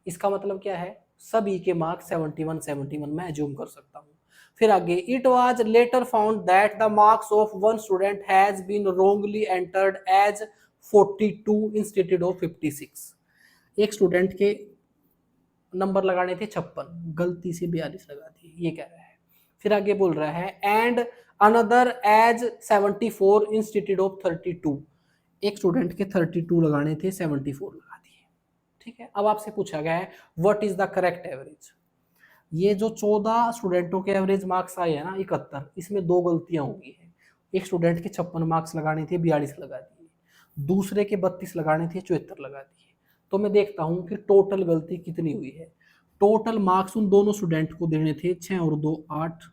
इसका मतलब क्या है? सभी के मार्क्स 71 मैं एज्यूम कर सकता हूं। फिर आगे, it was later found that the marks of one student has been wrongly entered as 42 instead of 56। एक स्टूडेंट के नंबर लगाने थे 56, गलती से 42 लगा दिए, ये कह रहा है। फिर आगे बोल रहा है and another as 74 instead of 32। एक स्टूडेंट के 32 लगाने थे, 74 लगा दिए। ठीक है, अब आपसे पूछा गया है what is the correct average. ये जो 14 स्टूडेंटों के एवरेज मार्क्स आए हैं ना 71, इसमें दो गलतियां होगी है। एक स्टूडेंट के 56 मार्क्स लगाने थे, 42 लगा दिए। दूसरे के 32 लगाने थे, 74 लगा दिए। तो मैं देखता हूं कि टोटल गलती कितनी हुई है। टोटल मार्क्स उन दोनों स्टूडेंट को देने थे 6 और 2 8,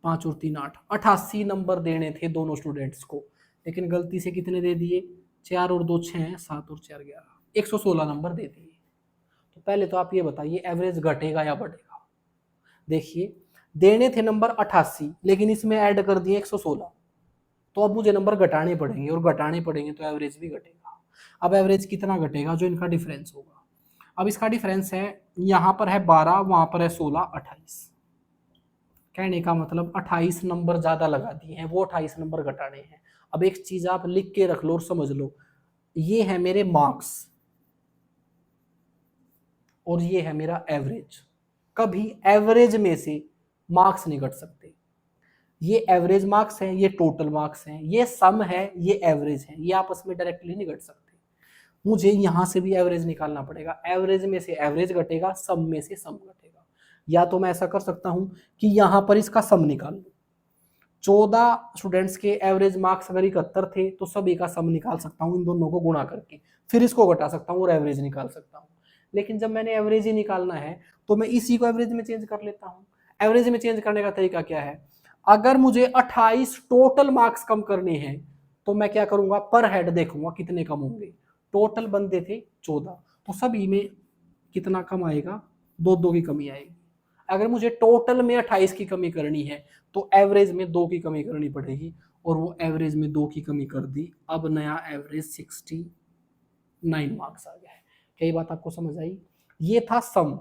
5 और 3 8, 88 नंबर देने थे दोनों स्टूडेंट्स को, लेकिन गलती से कितने दे दिए? 4 और 2 6, 7 और 4 11, 116 नंबर दे दिए। तो पहले तो आप ये बताइए एवरेज घटेगा या बढ़ेगा? देखिए, देने थे नंबर 88, लेकिन इसमें ऐड कर दिए 116, तो अब मुझे नंबर घटाने पड़ेंगे, और घटाने पड़ेंगे तो एवरेज भी घटेगा। अब एवरेज कितना घटेगा? जो इनका डिफरेंस होगा। अब इसका डिफरेंस है, यहां पर है 12, वहां पर है 16, 28। कहने का मतलब 28 नंबर ज्यादा लगा दिए हैं, वो 28 नंबर घटाने हैं। अब एक चीज आप लिख के रख लो और समझ लो, ये है मेरे मार्क्स और ये है मेरा एवरेज। कभी एवरेज में से मार्क्स नहीं घट सकते। ये एवरेज मार्क्स हैं, ये टोटल मार्क्स हैं, ये सम है, ये एवरेज है, ये आपस में डायरेक्टली नहीं घट सकते। मुझे यहां से भी एवरेज निकालना पड़ेगा, एवरेज में से एवरेज घटेगा, सम में से सम घटेगा। या तो मैं ऐसा कर सकता हूं कि यहां पर इसका सम निकाल लूं। 14 स्टूडेंट्स के एवरेज मार्क्स अगर 71 थे तो सभी का सम निकाल सकता हूं इन दोनों को गुणा करके, फिर इसको घटा सकता हूं और एवरेज निकाल सकता हूं। लेकिन जब मैंने एवरेज ही निकालना है तो मैं इसी को एवरेज में चेंज कर लेता हूं। एवरेज में चेंज करने का तरीका क्या है, अगर मुझे 28 टोटल मार्क्स कम करने हैं तो मैं क्या करूंगा, पर हेड देखूंगा कितने कम होंगे। टोटल बंदे थे 14, तो सभी में कितना कम आएगा, 2 की कमी आएगी। अगर मुझे टोटल में 28 की कमी करनी है तो एवरेज में 2 की कमी करनी पड़ेगी, और वो एवरेज में 2 की कमी कर दी। अब नया एवरेज 69 मार्क्स आ गया है। कई बात आपको समझ आई। ये था सम,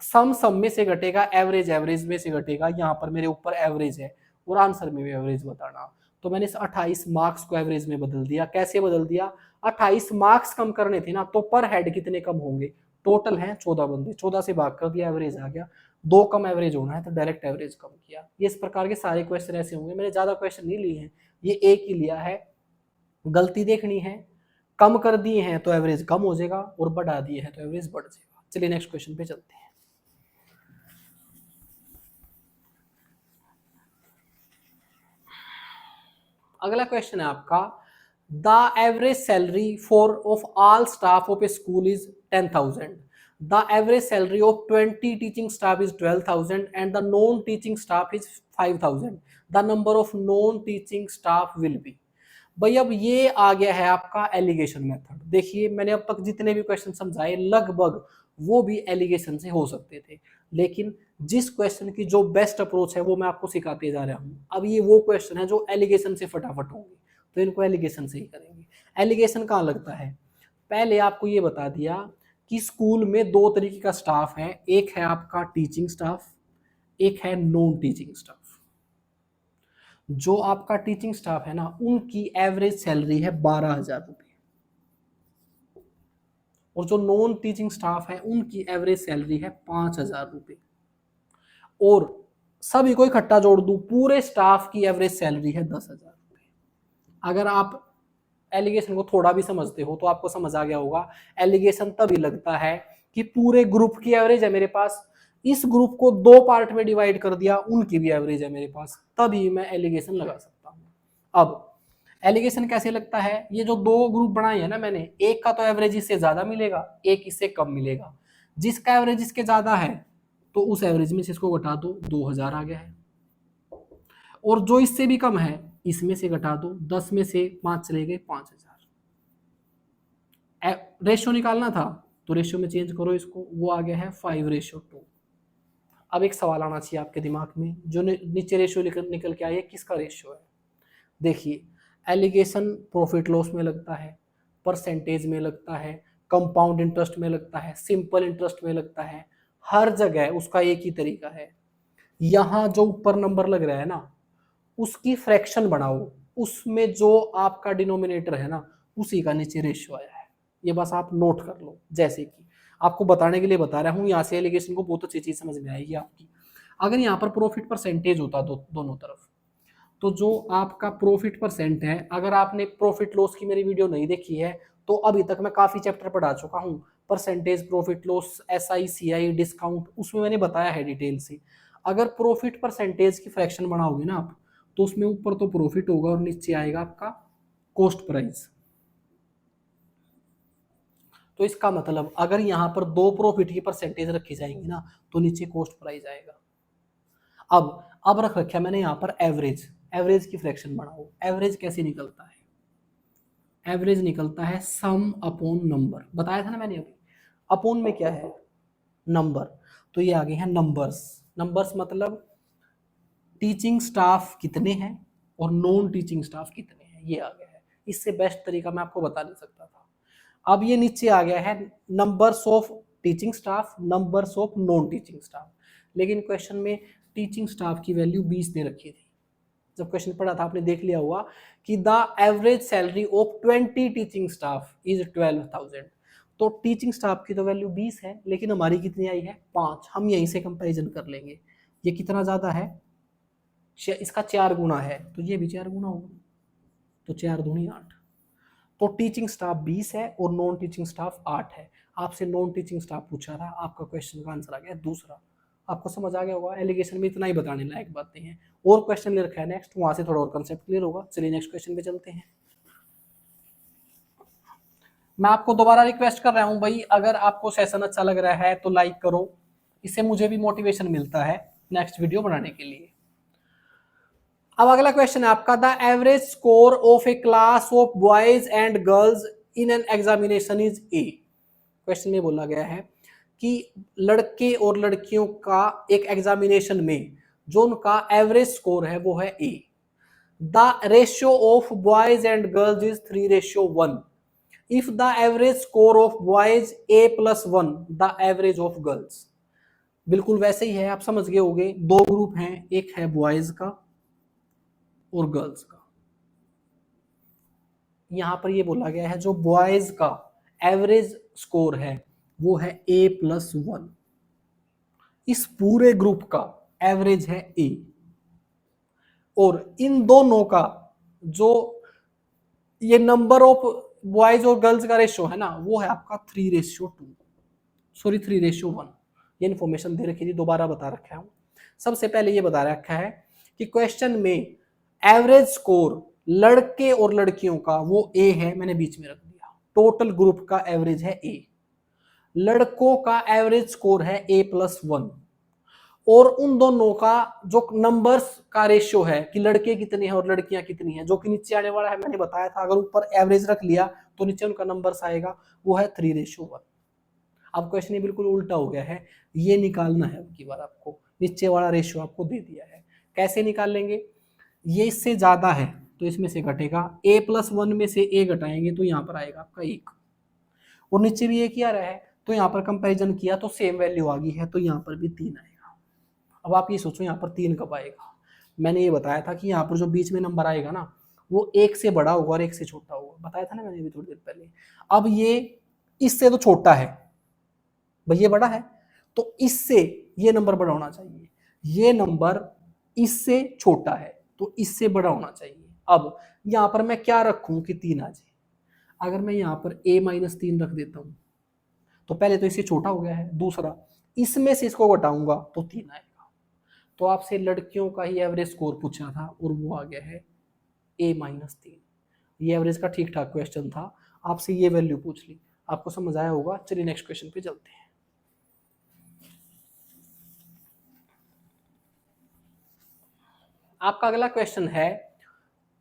सम में से घटेगा, एवरेज एवरेज में से घटेगा। यहाँ पर मेरे ऊपर एवरेज है और आंसर में भी एवरेज बताना। तो मैंने इस 28 मार्क्स को एवरेज में बदल दिया। कैसे बदल दिया, 28 मार्क्स कम करने थे ना, तो पर हेड कितने कम होंगे, टोटल हैं 14 बंदे, 14 से भाग कर दिया, एवरेज आ गया। 2 कम एवरेज होना है तो डायरेक्ट एवरेज कम किया। ये इस प्रकार के सारे क्वेश्चन ऐसे होंगे। मैंने ज्यादा क्वेश्चन नहीं लिए हैं, ये एक ही लिया है। गलती देखनी है, कम कर दिए हैं तो एवरेज कम हो जाएगा और बढ़ा दिए हैं तो एवरेज बढ़ जाएगा। चलिए नेक्स्ट क्वेश्चन पे चलते हैं। अगला क्वेश्चन है आपका, the average salary for of all staff of A school is 10,000. The average salary of 20 teaching staff is 12,000 and the non-teaching staff is 5,000. The number of non-teaching staff will be. भाई अब ये आ गया है आपका allegation method. देखिए मैंने अब तक जितने भी क्वेश्चन समझाए लगभग वो भी एलिगेशन से हो सकते थे, लेकिन जिस क्वेश्चन की जो बेस्ट अप्रोच है वो मैं आपको सिखाते जा रहा हूँ। अब ये वो क्वेश्चन है जो एलिगेशन से फटाफट होंगे, तो इनको एलिगेशन से ही करेंगे। एलिगेशन कहाँ लगता है, पहले आपको ये बता दिया कि स्कूल में 2 तरीके का स्टाफ है, एक है आपका टीचिंग स्टाफ, एक है नॉन टीचिंग स्टाफ। जो आपका टीचिंग स्टाफ है ना, उनकी एवरेज सैलरी है 12,000 रुपये, और जो नॉन टीचिंग स्टाफ है उनकी एवरेज सैलरी है 5,000 रुपये। और सभी को इकट्ठा जोड़ दूं, पूरे स्टाफ की एवरेज सैलरी है 10,000 रुपये। अगर आप एलिगेशन को थोड़ा भी समझते हो तो आपको समझ आ गया होगा, एलिगेशन तभी लगता है कि पूरे ग्रुप की एवरेज है मेरे पास, इस ग्रुप को 2 पार्ट में डिवाइड कर दिया, उनकी भी एवरेज है मेरे पास, तभी मैं एलिगेशन लगा सकता हूं। अब एलिगेशन कैसे लगता है, ये जो 2 ग्रुप बनाए हैं ना मैंने, एक का तो एवरेज इससे ज्यादा मिलेगा, एक इससे कम मिलेगा। जिसका एवरेज इसके ज्यादा है तो उस एवरेज में से इसको घटा दो, 2,000 आ गया है। और जो इससे भी कम है इसमें से घटा दो, 10 में से 5 चले गए, 5,000। रेशियो निकालना था तो रेशियो में चेंज करो इसको, वो आ गया है 5:2। अब एक सवाल आना चाहिए आपके दिमाग में, जो नीचे रेशियो निकल के आया किसका रेशियो है। देखिए एलिगेशन प्रॉफिट लॉस में लगता है, परसेंटेज में लगता है, कंपाउंड इंटरेस्ट में लगता है, सिंपल इंटरेस्ट में लगता है, हर जगह उसका एक ही तरीका है। यहाँ जो ऊपर नंबर लग रहा है ना, उसकी फ्रैक्शन बनाओ, उसमें जो आपका डिनोमिनेटर है ना उसी का नीचे रेशियो आया है। ये बस आप नोट कर लो, जैसे कि आपको बताने के लिए बता रहा हूँ, यहाँ से एलिगेशन को बहुत अच्छी चीज समझ में आएगी आपकी। अगर यहाँ पर प्रॉफिट परसेंटेज होता दोनों तरफ, तो जो आपका प्रॉफिट परसेंट है, अगर आपने प्रॉफिट लॉस की मेरी वीडियो नहीं देखी है तो अभी तक मैं काफी चैप्टर पढ़ा चुका हूँ, percentage, profit loss, SI CI, discount, उसमें मैंने बताया है डिटेल से। अगर प्रॉफिट परसेंटेज की फ्रैक्शन बनाओगे ना आप, तो उसमें ऊपर तो प्रॉफिट होगा और नीचे आएगा आपका कॉस्ट प्राइस। तो इसका मतलब अगर यहाँ पर 2 प्रॉफिट की परसेंटेज रखी जाएंगी ना तो नीचे कॉस्ट प्राइस आएगा। अब रख रखा मैंने यहाँ पर एवरेज, एवरेज की फ्रैक्शन बनाओ। एवरेज कैसे निकलता है, एवरेज निकलता है सम अपॉन नंबर, बताया था ना मैंने अभी। अपॉन में क्या है, नंबर, तो ये आगे है नंबर्स। नंबर्स मतलब टीचिंग स्टाफ कितने हैं और नॉन टीचिंग स्टाफ कितने हैं, ये आ गया है। इससे बेस्ट तरीका मैं आपको बता नहीं सकता था। अब ये नीचे आ गया है numbers of teaching staff, numbers of non teaching staff. लेकिन क्वेश्चन में टीचिंग स्टाफ की वैल्यू 20 दे रखी थी। जब क्वेश्चन पढ़ा था आपने देख लिया होगा कि the average salary of 20 teaching staff is 12,000। तो टीचिंग स्टाफ की तो वैल्यू 20 है, लेकिन हमारी कितनी आई है, 5। हम यहीं से कंपैरिजन कर लेंगे, ये कितना ज्यादा है, इसका 4 गुना है तो ये भी 4 गुना होगा, तो 4 दूनी 8। तो टीचिंग स्टाफ 20 है और नॉन टीचिंग स्टाफ 8 है। आपसे नॉन टीचिंग स्टाफ पूछा था, आपका क्वेश्चन का आंसर आ गया दूसरा। आपको समझ आ गया होगा, एलिगेशन में इतना ही बताने लायक बातें हैं। और क्वेश्चन ले रखा है नेक्स्ट, वहां से थोड़ा और कंसेप्ट क्लियर होगा। चलिए नेक्स्ट क्वेश्चन पे चलते हैं। मैं आपको दोबारा रिक्वेस्ट कर रहा हूं भाई, अगर आपको सेशन अच्छा लग रहा है तो लाइक करो, इससे मुझे भी मोटिवेशन मिलता है नेक्स्ट वीडियो बनाने के लिए। अब अगला क्वेश्चन है आपका, the average score of A class of boys and girls in an examination is a. Question में बोला गया है कि लड़के और लड़कियों का एक एग्जामिनेशन में जो उनका एवरेज स्कोर है वो है A. The ratio of boys and girls is 3:1। If the average score of boys A+1 the average of girls. बिल्कुल वैसे ही है, आप समझ गए होंगे। दो ग्रुप हैं, एक है बॉयज का और गर्ल्स का। यहां पर ये बोला गया है जो बॉयज का एवरेज स्कोर है वो है A+1। इस पूरे ग्रुप का एवरेज है A, और इन दोनों का जो ये नंबर ऑफ बॉयज और गर्ल्स का रेशियो है ना, वो है आपका 3:2, सॉरी 3:1। ये इन्फॉर्मेशन दे रखी थी, दोबारा बता रखा है। सबसे पहले ये बता रखा है कि क्वेश्चन में एवरेज स्कोर लड़के और लड़कियों का वो ए है, मैंने बीच में रख दिया। टोटल ग्रुप का एवरेज है ए, लड़कों का एवरेज स्कोर है A+1, और उन दोनों का जो नंबर्स का रेशियो है कि लड़के कितने हैं और लड़कियां कितनी हैं, जो कि नीचे आने वाला है, मैंने बताया था। अगर ऊपर एवरेज रख लिया तो नीचे उनका नंबर्स आएगा, वो है 3:1। अब क्वेश्चन ये बिल्कुल उल्टा हो गया है, ये निकालना है। अब की बार आपको नीचे वाला रेशियो आपको दे दिया है, कैसे निकाल लेंगे? ये इससे ज्यादा है तो इसमें से घटेगा, A+1 में से A घटाएंगे तो यहाँ पर आएगा आपका 1, और नीचे भी 1 ही आ रहा है तो यहाँ पर कंपैरिजन किया तो सेम वैल्यू आ गई है, तो यहाँ पर भी 3 आएगा। अब आप ये सोचो यहाँ पर 3 कब आएगा? मैंने ये बताया था कि यहाँ पर जो बीच में नंबर आएगा ना, वो 1 से बड़ा होगा और 1 से छोटा होगा, बताया था ना मैंने भी थोड़ी देर पहले। अब ये इससे तो छोटा है भाई, ये बड़ा है, तो इससे ये नंबर बड़ा होना चाहिए। ये नंबर इससे छोटा है तो इससे बड़ा होना चाहिए। अब यहां पर मैं क्या रखूं कि 3 आ जाए? अगर मैं यहां पर A-3 रख देता हूं तो पहले तो इससे छोटा हो गया है, दूसरा इसमें से इसको घटाऊंगा तो 3 आएगा। तो आपसे लड़कियों का ही एवरेज स्कोर पूछा था और वो आ गया है A-3। ये एवरेज का ठीक ठाक क्वेश्चन था, आपसे ये वैल्यू पूछ ली, आपको समझ आया होगा। चलिए नेक्स्ट क्वेश्चन पे चलते हैं। आपका अगला क्वेश्चन है,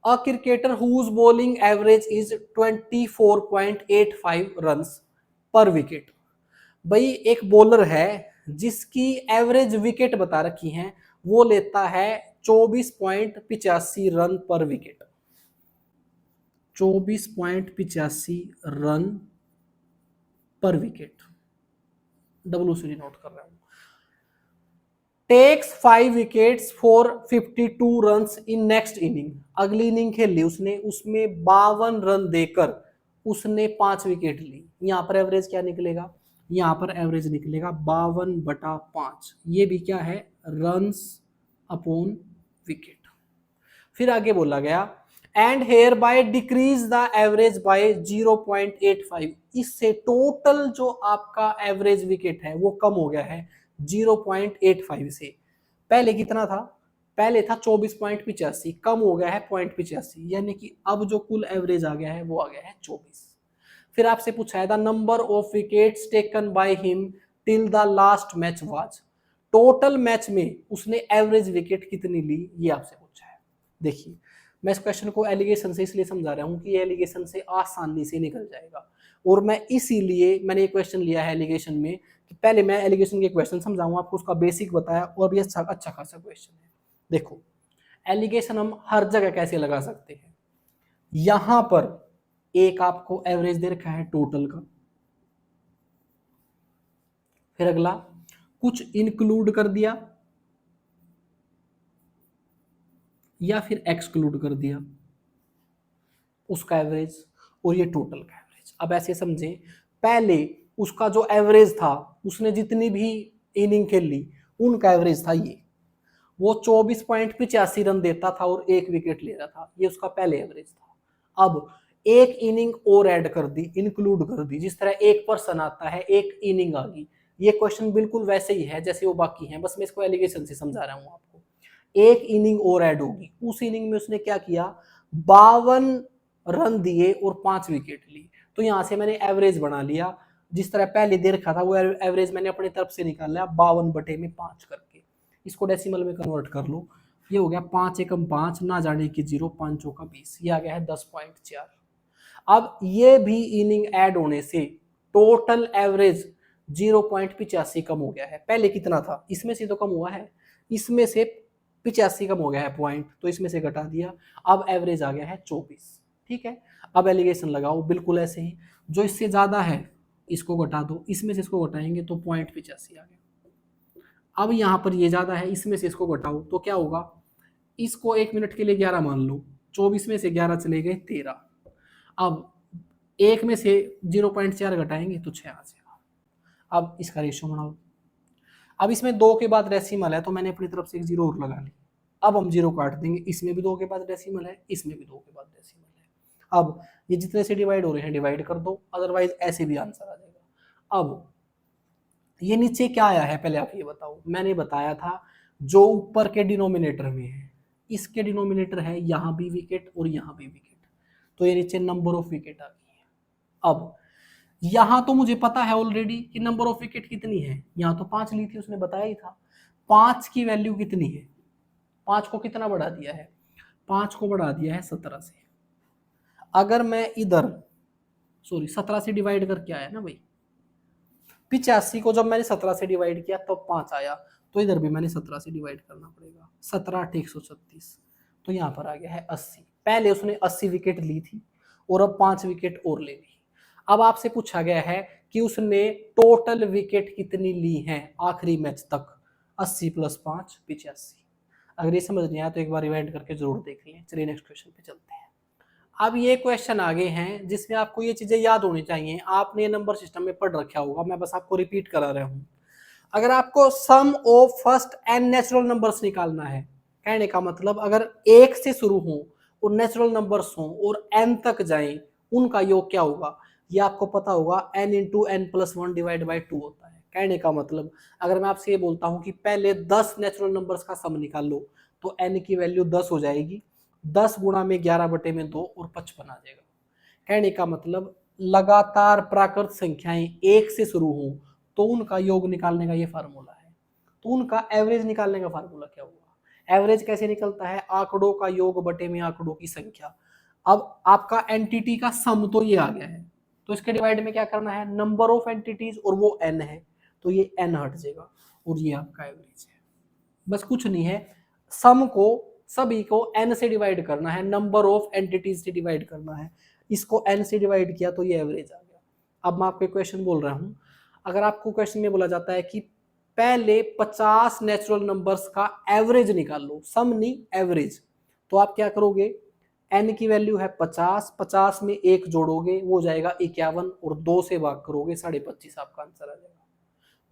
a cricketer whose bowling average is 24.85 runs per wicket. भाई एक बॉलर है जिसकी एवरेज विकेट बता रखी है, वो लेता है 24.85 run per wicket. 24.85 run per wicket, WC note कर रहा हूं। Takes 5 wickets for 52 runs in next inning. अगली इनिंग खेली उसने, उसमें 52 रन देकर उसने 5 विकेट ली। यहां पर एवरेज क्या निकलेगा? यहां पर एवरेज निकलेगा 52/5। ये भी क्या है? Runs upon wicket. फिर आगे बोला गया, and hereby decrease the average by 0.85। इससे टोटल जो आपका एवरेज विकेट है वो कम हो गया है 0.85 से। पहले कितना था? पहले था 24.85, कम हो गया है 0.85, यानी कि अब जो कुल एवरेज आ गया है वो आ गया है 24। फिर आपसे पूछा है the number of wickets taken by him till the last match was. Total match में उसने एवरेज विकेट कितनी ली, ये आपसे पूछा है। देखिए मैं इस क्वेश्चन को एलिगेशन से इसलिए समझा रहा हूं कि ये एलिगेशन से आसानी से निकल जाएगा, और मैं इसीलिए मैंने ये क्वेश्चन लिया है एलिगेशन में कि पहले मैं एलिगेशन के क्वेश्चन समझाऊंगा आपको, उसका बेसिक बताया, और भी अच्छा खासा क्वेश्चन है। देखो एलिगेशन हम हर जगह कैसे लगा सकते हैं। यहां पर एक आपको एवरेज दे रखा है टोटल का, फिर अगला कुछ इंक्लूड कर दिया या फिर एक्सक्लूड कर दिया उसका एवरेज, और ये टोटल का एवरेज। अब ऐसे समझें, पहले उसका जो एवरेज था, उसने जितनी भी इनिंग खेली उनका एवरेज था ये, वो 24.85 रन देता था और 1 विकेट ले रहा था, ये उसका पहले एवरेज था। अब एक इनिंग और ऐड कर दी, इंक्लूड कर दी, जिस तरह एक पर्सन आता है एक इनिंग आ गई, ये क्वेश्चन बिल्कुल वैसे ही है जैसे वो बाकी हैं, बस मैं इसको एलिगेशन से समझा रहा हूं आपको। एक इनिंग और ऐड होगी, उस इनिंग में उसने क्या किया, 52 रन दिए और 5 विकेट ली, तो यहां से मैंने एवरेज बना लिया, जिस तरह पहले दे रखा था वो एवरेज मैंने अपनी तरफ से निकाल लिया 52/5 करके। इसको डेसिमल में कन्वर्ट कर लो, ये हो गया 5 एकम 5, ना जाने की 0, 5 चौका 20, ये आ गया है 10.4। अब ये भी इनिंग ऐड होने से टोटल एवरेज 0.85 कम हो गया है। पहले कितना था, इसमें से तो कम हुआ है, इसमें से 85 कम हो गया है पॉइंट, तो इसमें से घटा दिया, अब एवरेज आ गया है 24। ठीक है, अब एलिगेशन लगाओ बिल्कुल ऐसे ही, जो इससे ज्यादा है इसको घटा दो, इसमें से इसको घटाएंगे तो 0.85 आ गया। अब यहाँ पर ये ज्यादा है, इसमें से इसको घटाओ तो क्या होगा, इसको 1 मिनट के लिए 11 मान लो, 24 में से 11 चले गए 13, अब 1 में से 0.4 घटाएंगे तो 6 आ जाएगा। अब इसका रेशियो बनाओ, अब इसमें 2 के बाद डेसिमल है तो मैंने अपनी तरफ से एक 0 और लगा ली, अब हम 0 काट देंगे, इसमें भी 2 के बाद डेसिमल है, इसमें भी 2 के बाद डेसिमल है। अब ये जितने से डिवाइड हो रहे हैं डिवाइड कर दो, अदरवाइज ऐसे भी आंसर आ जाएगा। अब ये नीचे क्या आया है पहले आप ये बताओ, मैंने बताया था जो ऊपर के डिनोमिनेटर में है, इसके डिनोमिनेटर है यहाँ भी विकेट और यहाँ भी विकेट, तो ये नीचे नंबर ऑफ विकेट आ गई है। अब यहां तो मुझे पता है ऑलरेडी कि नंबर ऑफ विकेट कितनी है, यहां तो 5 ली थी उसने बताया ही था, 5 की वैल्यू कितनी है, 5 को कितना बढ़ा दिया है, 5 को बढ़ा दिया है 17 से। अगर मैं इधर 17 से डिवाइड करके आया ना भाई, 85 को जब मैंने 17 से डिवाइड किया तब 5 आया, तो इधर भी मैंने 17 से डिवाइड करना पड़ेगा, 17 8 136, तो यहाँ पर आ गया है 80। पहले उसने 80 विकेट ली थी और अब 5 विकेट और ले ली। अब आपसे पूछा गया है कि उसने टोटल विकेट कितनी ली हैं आखिरी मैच तक, 80 + 5 85। अगर ये समझ नहीं आया तो एक बार रिवाइंड करके जरूर देख लें। चलिए नेक्स्ट क्वेश्चन पे चलते हैं। अब ये क्वेश्चन आगे हैं जिसमें आपको ये चीजें याद होनी चाहिए, आपने नंबर सिस्टम में पढ़ रखा होगा, मैं बस आपको रिपीट करा रहा हूं। अगर आपको sum of first n natural numbers निकालना है, कहने का मतलब अगर 1 से शुरू हो और नेचुरल नंबर्स हो और n तक जाएं, उनका योग क्या होगा, ये आपको पता होगा, n × n+1 / 2 होता है। कहने का मतलब अगर मैं आपसे ये बोलता हूं कि पहले 10 नेचुरल नंबर्स का सम निकाल लो, तो n की वैल्यू 10 हो जाएगी, 10 गुणा में 11/2 और 55 आ जाएगा। कहने का मतलब लगातार प्राकृत संख्याएं 1 से शुरू हो तो उनका योग निकालने का ये फार्मूला है। तो उनका एवरेज निकालने का फार्मूला क्या होगा, एवरेज कैसे निकलता है, आंकड़ों का योग बटे में आंकड़ों की संख्या। अब आपका एंटिटी का सम तो ये आ गया है, तो इसके डिवाइड में क्या करना है, नंबर ऑफ एंटिटीज, और वो n है, तो ये n हट जाएगा और ये आपका एवरेज है। बस कुछ नहीं है, सम को सभी को n से डिवाइड करना है, नंबर ऑफ एंटिटीज से डिवाइड करना है, इसको n से डिवाइड किया तो ये एवरेज आ गया। अब मैं आपको क्वेश्चन बोल रहा हूं, अगर आपको क्वेश्चन में बोला जाता है कि पहले 50 नेचुरल नंबर्स का एवरेज निकाल लो, सम नहीं एवरेज, तो आप क्या करोगे, n की वैल्यू है 50, 50 में 1 जोड़ोगे वो जाएगा 51 और 2 से भाग करोगे 25.5, आपका आंसर आ जाएगा।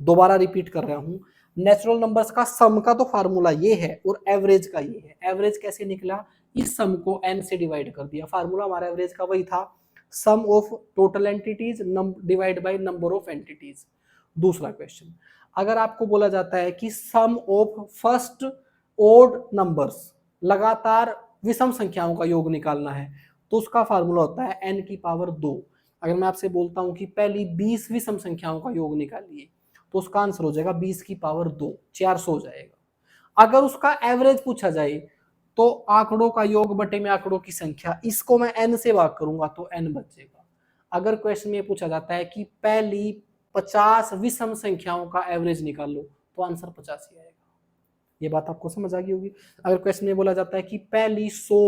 दोबारा रिपीट कर रहा हूं, नेचुरल नंबर्स का सम का तो फार्मूला ये है और एवरेज का ये है। एवरेज कैसे निकला, इस सम को n से डिवाइड कर दिया, फार्मूला हमारा एवरेज का वही था, sum of total entities divide by number of entities. दूसरा क्वेश्चन, अगर आपको बोला जाता है कि sum of first odd numbers, लगातार विषम संख्याओं का योग निकालना है, तो उसका फार्मूला होता है n की पावर 2। अगर मैं आपसे बोलता हूं कि पहली 20 विषम संख्याओं का योग निकालिए, तो उसका आंसर हो जाएगा 20 की पावर 2, 400 हो जाएगा। अगर उसका एवरेज पूछा जाए तो आंकड़ों का योग बटे में आंकड़ों की संख्या, इसको मैं n से भाग करूंगा तो n बचेगा। अगर क्वेश्चन में पूछा जाता है कि पहली 50 विषम संख्याओं का एवरेज निकाल लो, तो आंसर 50 ही आएगा। ये बात आपको समझ आ गई होगी। अगर क्वेश्चन में बोला जाता है कि पहली 100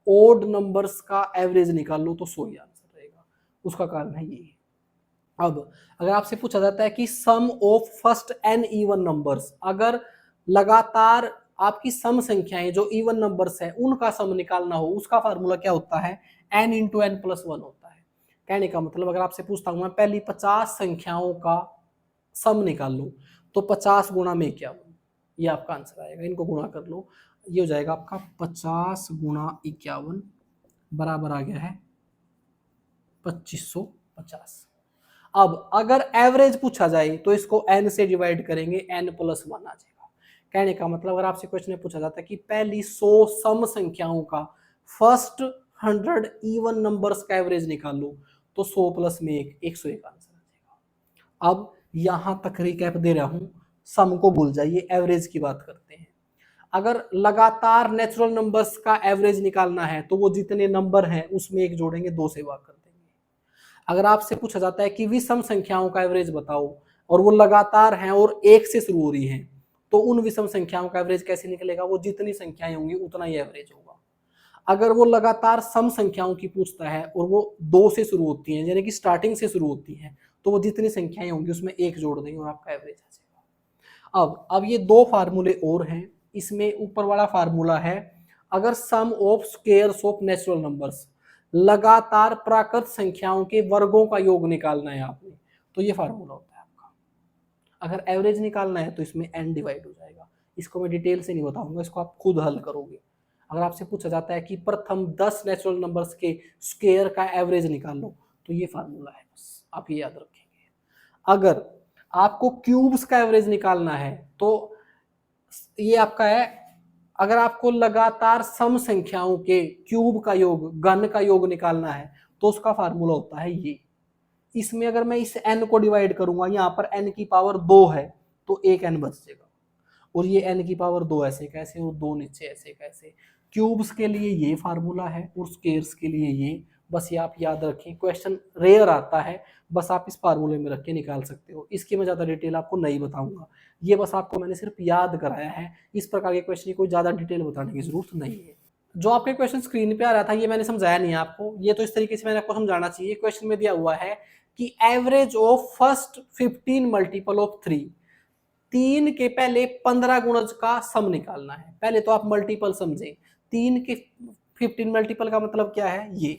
ओड नंबर्स का एवरेज निकाल लो, तो 100 ही आंसर रहेगा, उसका कारण है ये। अब अगर आपसे पूछा जाता है कि sum of first n even numbers, अगर लगातार आपकी सम संख्याएं जो इवन नंबर्स हैं उनका सम निकालना हो, उसका फार्मूला क्या होता है, n × n+1 होता है। कहने का मतलब अगर आपसे पूछता हूं मैं पहली 50 संख्याओं का सम निकाल लो, तो 50 × 51, ये आपका आंसर आएगा। इनको गुणा कर लो, ये हो जाएगा आपका 50 गुणा 51 बराबर आ गया है 2550। अब अगर एवरेज पूछा जाए तो इसको n से डिवाइड करेंगे, n+1 आ जाएगा। कहने का मतलब अगर आपसे क्वेश्चन में पूछा जाता है कि पहली 100 सम संख्याओं का फर्स्ट 100 इवन नंबर्स का एवरेज निकाल लो, तो 100 प्लस में 101 आंसर आ जाएगा। अब यहां तक रिकैप दे रहा हूं, सम को भूल जाइए, एवरेज की बात करते हैं। अगर लगातार नेचुरल नंबर्स का एवरेज निकालना है तो वो जितने नंबर हैं उसमें एक जोड़ेंगे, 2 से भाग कर देंगे। अगर आपसे पूछा जाता है कि विषम संख्याओं का एवरेज बताओ और वो लगातार हैं और 1 से शुरू हो रही हैं, तो उन विषम संख्याओं का एवरेज कैसे निकलेगा? वो जितनी संख्याएं होंगी उतना ही एवरेज होगा। अगर वो लगातार सम संख्याओं की पूछता है और वो 2 से शुरू होती हैं, यानी कि स्टार्टिंग से शुरू होती हैं, तो वो जितनी संख्याएं होंगी उसमें 1 जोड़ देंगे और आपका एवरेज आ जाएगा। अब ये 2 फार्मूले और हैं। इसमें ऊपर वाला फार्मूला है, अगर sum of squares of natural numbers, लगातार प्राकृत संख्याओं के वर्गों का योग निकालना है आपने, तो ये फार्मूला होता है आपका। अगर एवरेज निकालना है तो इसमें n डिवाइड हो जाएगा। इसको मैं डिटेल से नहीं बताऊंगा, इसको आप खुद हल करोगे। अगर आपसे पूछा जाता है कि प्रथम 10 नेचुरल नंबर्स के स्क्वायर का एवरेज निकाल लो, तो ये फार्मूला है, बस आप ये याद रखेंगे। अगर आपको क्यूब्स का एवरेज निकालना है तो ये आपका है, अगर आपको लगातार सम संख्याओं के क्यूब का योग, घन का योग निकालना है, तो उसका फार्मूला होता है ये। इसमें अगर मैं इस n को डिवाइड करूंगा, यहाँ पर n की पावर 2 है तो एक n बच जाएगा, और ये n की पावर 2 ऐसे कैसे और 2 नीचे ऐसे कैसे। क्यूब्स के लिए ये फार्मूला है और स्क्वायर्स के लिए ये, बस ये आप याद रखें। क्वेश्चन रेयर आता है, बस आप इस फार्मूले में रख के निकाल सकते हो। इसकी मैं ज़्यादा डिटेल आपको नहीं बताऊंगा, ये बस आपको मैंने सिर्फ याद कराया है। इस प्रकार के क्वेश्चन की कोई ज़्यादा डिटेल बताने की जरूरत नहीं है। जो आपके क्वेश्चन स्क्रीन पे आ रहा था ये मैंने समझाया नहीं है आपको, ये तो इस तरीके से मैंने आपको समझाना चाहिए। क्वेश्चन में दिया हुआ है कि average of first 15 multiple of 3, 3 के पहले 15 गुणज का सम निकालना है। पहले तो आप मल्टीपल समझें, 3 के 15 मल्टीपल का मतलब क्या है, ये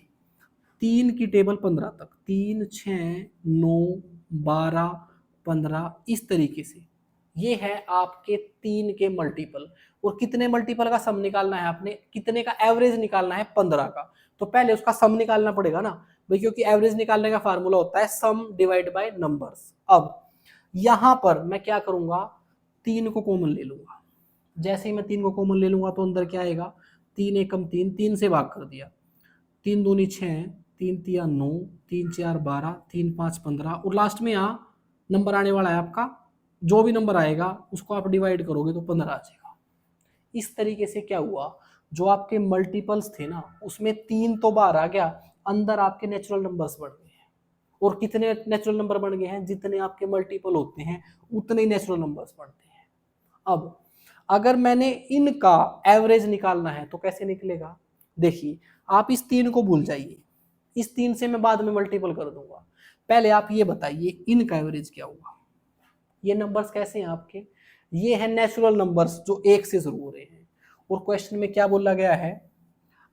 3 की टेबल 15 तक, 3 6 9 12 15 इस तरीके से, ये है आपके 3 के मल्टीपल। और कितने मल्टीपल का सम निकालना है आपने, कितने का एवरेज निकालना है, 15 का। तो पहले उसका सम निकालना पड़ेगा ना भाई, क्योंकि एवरेज निकालने का फार्मूला होता है सम डिवाइड बाय नंबर्स। अब यहां पर मैं क्या करूंगा, 3 को कॉमन ले लूंगा। जैसे ही मैं 3 को कॉमन ले लूंगा तो अंदर क्या आएगा, 3 एकम 3, 3 से भाग कर दिया, 3 दूनी 6, 3 तिया 9, 3 4 12, 3 5 15, और लास्ट में यहाँ नंबर आने वाला है आपका, जो भी नंबर आएगा उसको आप डिवाइड करोगे तो 15 आ जाएगा। इस तरीके से क्या हुआ, जो आपके मल्टीपल्स थे ना उसमें 3 तो बाहर आ गया, अंदर आपके नेचुरल नंबर्स बढ़ गए हैं। और कितने नेचुरल नंबर बन गए हैं, जितने आपके मल्टीपल होते हैं उतने ही नेचुरल नंबर्स बढ़ते हैं। अब अगर मैंने इनका एवरेज निकालना है तो कैसे निकलेगा, देखिए आप इस 3 को भूल जाइए, इस 3 से मैं बाद में मल्टीपल कर दूंगा। पहले आप ये बताइए इनका एवरेज क्या होगा। ये नंबर्स कैसे हैं आपके, ये है नेचुरल नंबर्स जो 1 से शुरू हो रहे हैं। और क्वेश्चन में क्या बोला गया है,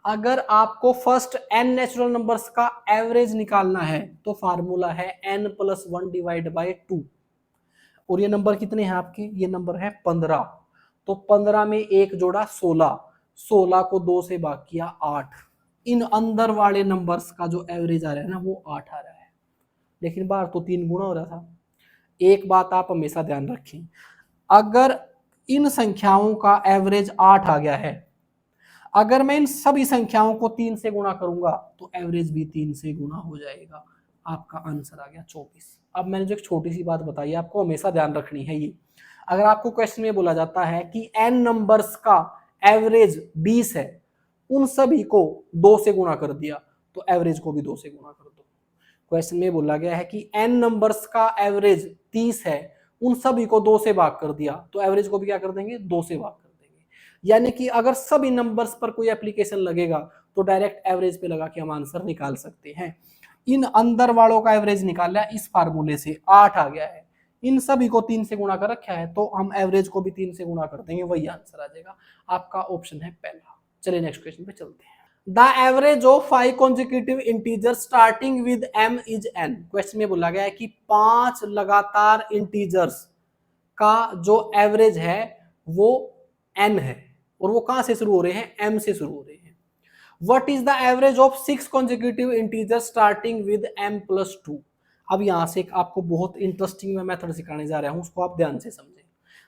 अगर आपको फर्स्ट n नेचुरल नंबर्स का एवरेज निकालना है तो फार्मूला है n+1 डिवाइड बाय 2। और ये नंबर कितने हैं आपके, ये नंबर है 15। तो 15 में एक जोड़ा 16, 16 को 2 से भाग किया 8। इन अंदर वाले नंबर्स का जो एवरेज आ रहा है ना वो 8 आ रहा है, लेकिन बाहर तो 3 गुना हो रहा था। एक बात आप हमेशा ध्यान रखें, अगर इन संख्याओं का एवरेज 8 आ गया है, अगर मैं इन सभी संख्याओं को 3 से गुणा करूंगा तो एवरेज भी 3 से गुणा हो जाएगा। आपका आंसर आ गया 24। अब मैंने जो एक छोटी सी बात बताई आपको हमेशा ध्यान रखनी है, ये अगर आपको क्वेश्चन में बोला जाता है कि n नंबर्स का एवरेज 20 है, उन सभी को 2 से गुणा कर दिया तो एवरेज को भी 2 से गुणा कर दो। क्वेश्चन में बोला गया है कि n नंबर्स का एवरेज 30 है, उन सभी को 2 से भाग कर दिया तो एवरेज को भी क्या कर देंगे, 2 से भाग कर देंगे। यानी कि अगर सभी नंबर्स पर कोई एप्लीकेशन लगेगा तो डायरेक्ट एवरेज पे लगा के हम आंसर निकाल सकते हैं। इन अंदर वालों का एवरेज निकाला इस फार्मूले से, 8 आ गया है, इन सभी को 3 से गुणा कर रखा है तो हम एवरेज को भी 3 से गुणा कर देंगे, वही आंसर आ जाएगा। आपका ऑप्शन है पहला। चलिए नेक्स्ट क्वेश्चन पे चलते हैं। The average of 5 consecutive integer starting with m is n। Question में बोला गया है कि 5 लगातार इंटीजर्स का जो एवरेज है वो n है, और वो कहां से शुरू हो रहे हैं, m से शुरू हो रहे हैं। What is the average of 6 consecutive integer starting with m+2। अब यहां से एक आपको बहुत इंटरेस्टिंग मैं मेथड सिखाने जा रहा हूं, उसको आप ध्यान से समझें।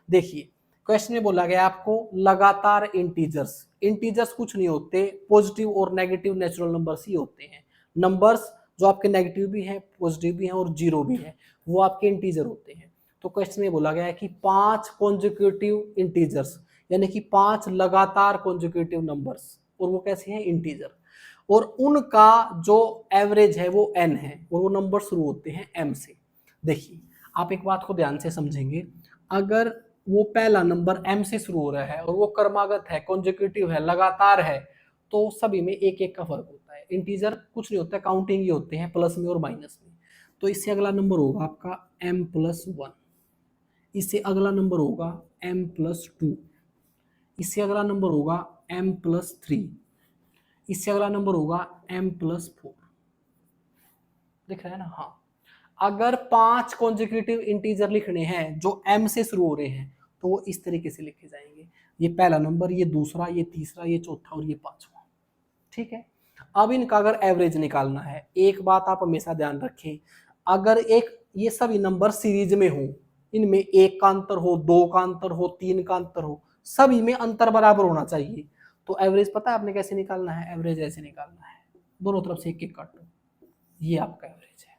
देखिए क्वेश्चन में बोला गया आपको लगातार इंटीजर्स, इंटीजर्स कुछ नहीं होते, पॉजिटिव और नेगेटिव नेचुरल नंबर्स ही होते हैं। नंबर्स जो आपके नेगेटिव भी हैं, पॉजिटिव भी हैं और जीरो भी है, वो आपके इंटीजर होते हैं। तो क्वेश्चन में बोला गया है कि 5 कॉन्जिक्यूटिव इंटीजर्स, यानी कि 5 लगातार कॉन्जिक्यूटिव नंबर्स, और वो कैसे हैं, इंटीजर, और उनका जो एवरेज है वो n है, और वो नंबर शुरू होते हैं m से। देखिए आप एक बात को ध्यान से समझेंगे, अगर वो पहला नंबर m से शुरू हो रहा है और वो क्रमागत है, कॉन्जिक्यूटिव है, लगातार है, तो सभी में एक एक का फर्क होता है। इंटीजर कुछ नहीं होता है, काउंटिंग ही होते हैं, प्लस में और माइनस में। तो इससे अगला नंबर होगा आपका m+1, इससे अगला नंबर होगा m+2, इससे अगला नंबर होगा m+3, इससे अगला नंबर होगा m+4। दिख रहा है ना। हाँ, अगर 5 कॉन्जिक्यूटिव इंटीजर लिखने हैं जो m से शुरू हो रहे हैं तो वो इस तरीके से लिखे जाएंगे, ये पहला नंबर, ये दूसरा, ये तीसरा, ये चौथा और ये पांचवा। ठीक है, अब इनका अगर एवरेज निकालना है, एक बात आप हमेशा ध्यान रखें, अगर एक ये सभी नंबर सीरीज में हो, इनमें एक का अंतर हो, दो का अंतर हो, तीन का अंतर हो, सभी में अंतर बराबर होना चाहिए। तो एवरेज पता है आपने कैसे निकालना है, एवरेज ऐसे निकालना है, दोनों तरफ से एक एक काटो, ये आपका एवरेज है।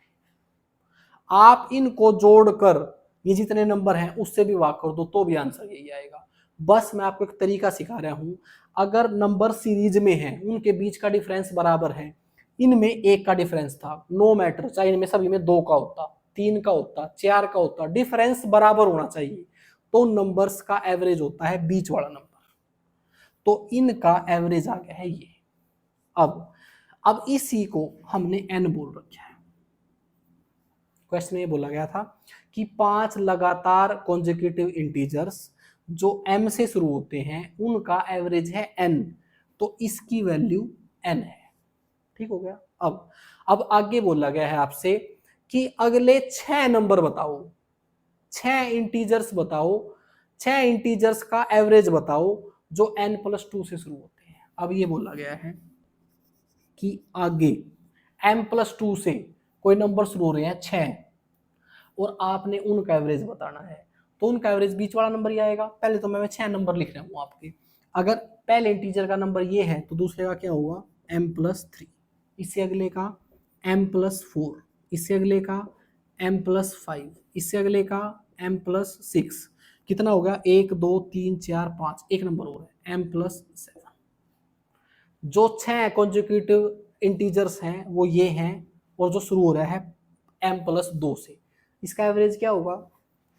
आप इनको जोड़कर ये जितने नंबर हैं उससे भी भाग कर दो तो भी आंसर यही आएगा। बस मैं आपको एक तरीका सिखा रहा हूं, अगर नंबर सीरीज में है, उनके बीच का डिफरेंस बराबर है, इनमें एक का डिफरेंस था, नो मैटर चाहे इनमें सभी में 2 का होता, 3 का होता, 4 का होता, डिफरेंस बराबर होना चाहिए, तो नंबर्स का एवरेज होता है बीच वाला नंबर। तो इनका एवरेज आ गया है ये। अब इसी को हमने n बोल रखा है। क्वेश्चन में बोला गया था कि 5 लगातार कॉन्जिक्यूटिव इंटीजर्स जो m से शुरू होते हैं उनका एवरेज है n, तो इसकी वैल्यू n है। ठीक हो गया। अब आगे बोला गया है आपसे कि अगले 6 नंबर बताओ, 6 इंटीजर्स बताओ, 6 इंटीजर्स का एवरेज बताओ जो n+2 से शुरू होते हैं। अब ये बोला गया है कि आगे m+2 से कोई नंबर शुरू हो रहे हैं 6 और आपने उनका एवरेज बताना है, तो उनका एवरेज बीच वाला नंबर ही आएगा। पहले तो मैं 6 नंबर लिख रहा हूँ आपके, अगर पहले इंटीजर का नंबर ये है तो दूसरे का क्या होगा, m+3, इससे अगले का m+4, इससे अगले का m+5, इससे अगले का m+6, कितना होगा 1 2 3 4 5, एक नंबर हो रहा है m+7। जो 6 कॉन्जिक्यूटिव इंटीजर्स हैं वो ये हैं, और जो शुरू हो रहा है m+2 से, इसका एवरेज क्या होगा,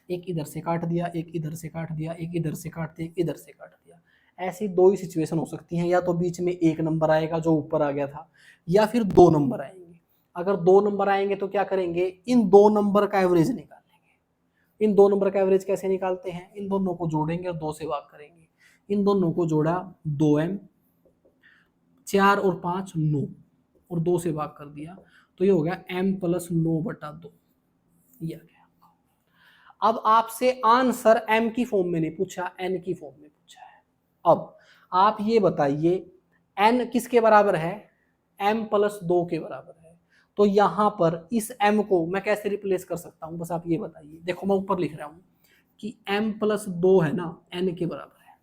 एक इधर से काट दिया, एक इधर से काट दिया, एक इधर से काट दिया, एक इधर से काट दिया। ऐसी दो ही सिचुएशन हो सकती हैं, या तो बीच में एक नंबर आएगा जो ऊपर आ गया था, या फिर 2 नंबर आएंगे। अगर 2 नंबर आएंगे तो क्या करेंगे, इन 2 नंबर का एवरेज निकाल लेंगे। इन 2 नंबर का एवरेज कैसे निकालते हैं, इन दोनों को जोड़ेंगे और 2 से भाग करेंगे। इन दोनों को जोड़ा 2m, 4 और 5 9, और 2 से भाग कर दिया, तो ये हो गया m+9/2, ये आ गया। अब आपसे आंसर m की फॉर्म में नहीं पूछा, n की फॉर्म में पूछा है। अब आप ये बताइए n किसके बराबर है, m+2 के बराबर है, तो यहां पर इस m को मैं कैसे रिप्लेस कर सकता हूं, बस आप ये बताइए। देखो मैं ऊपर लिख रहा हूं कि m+2 है ना n के बराबर है।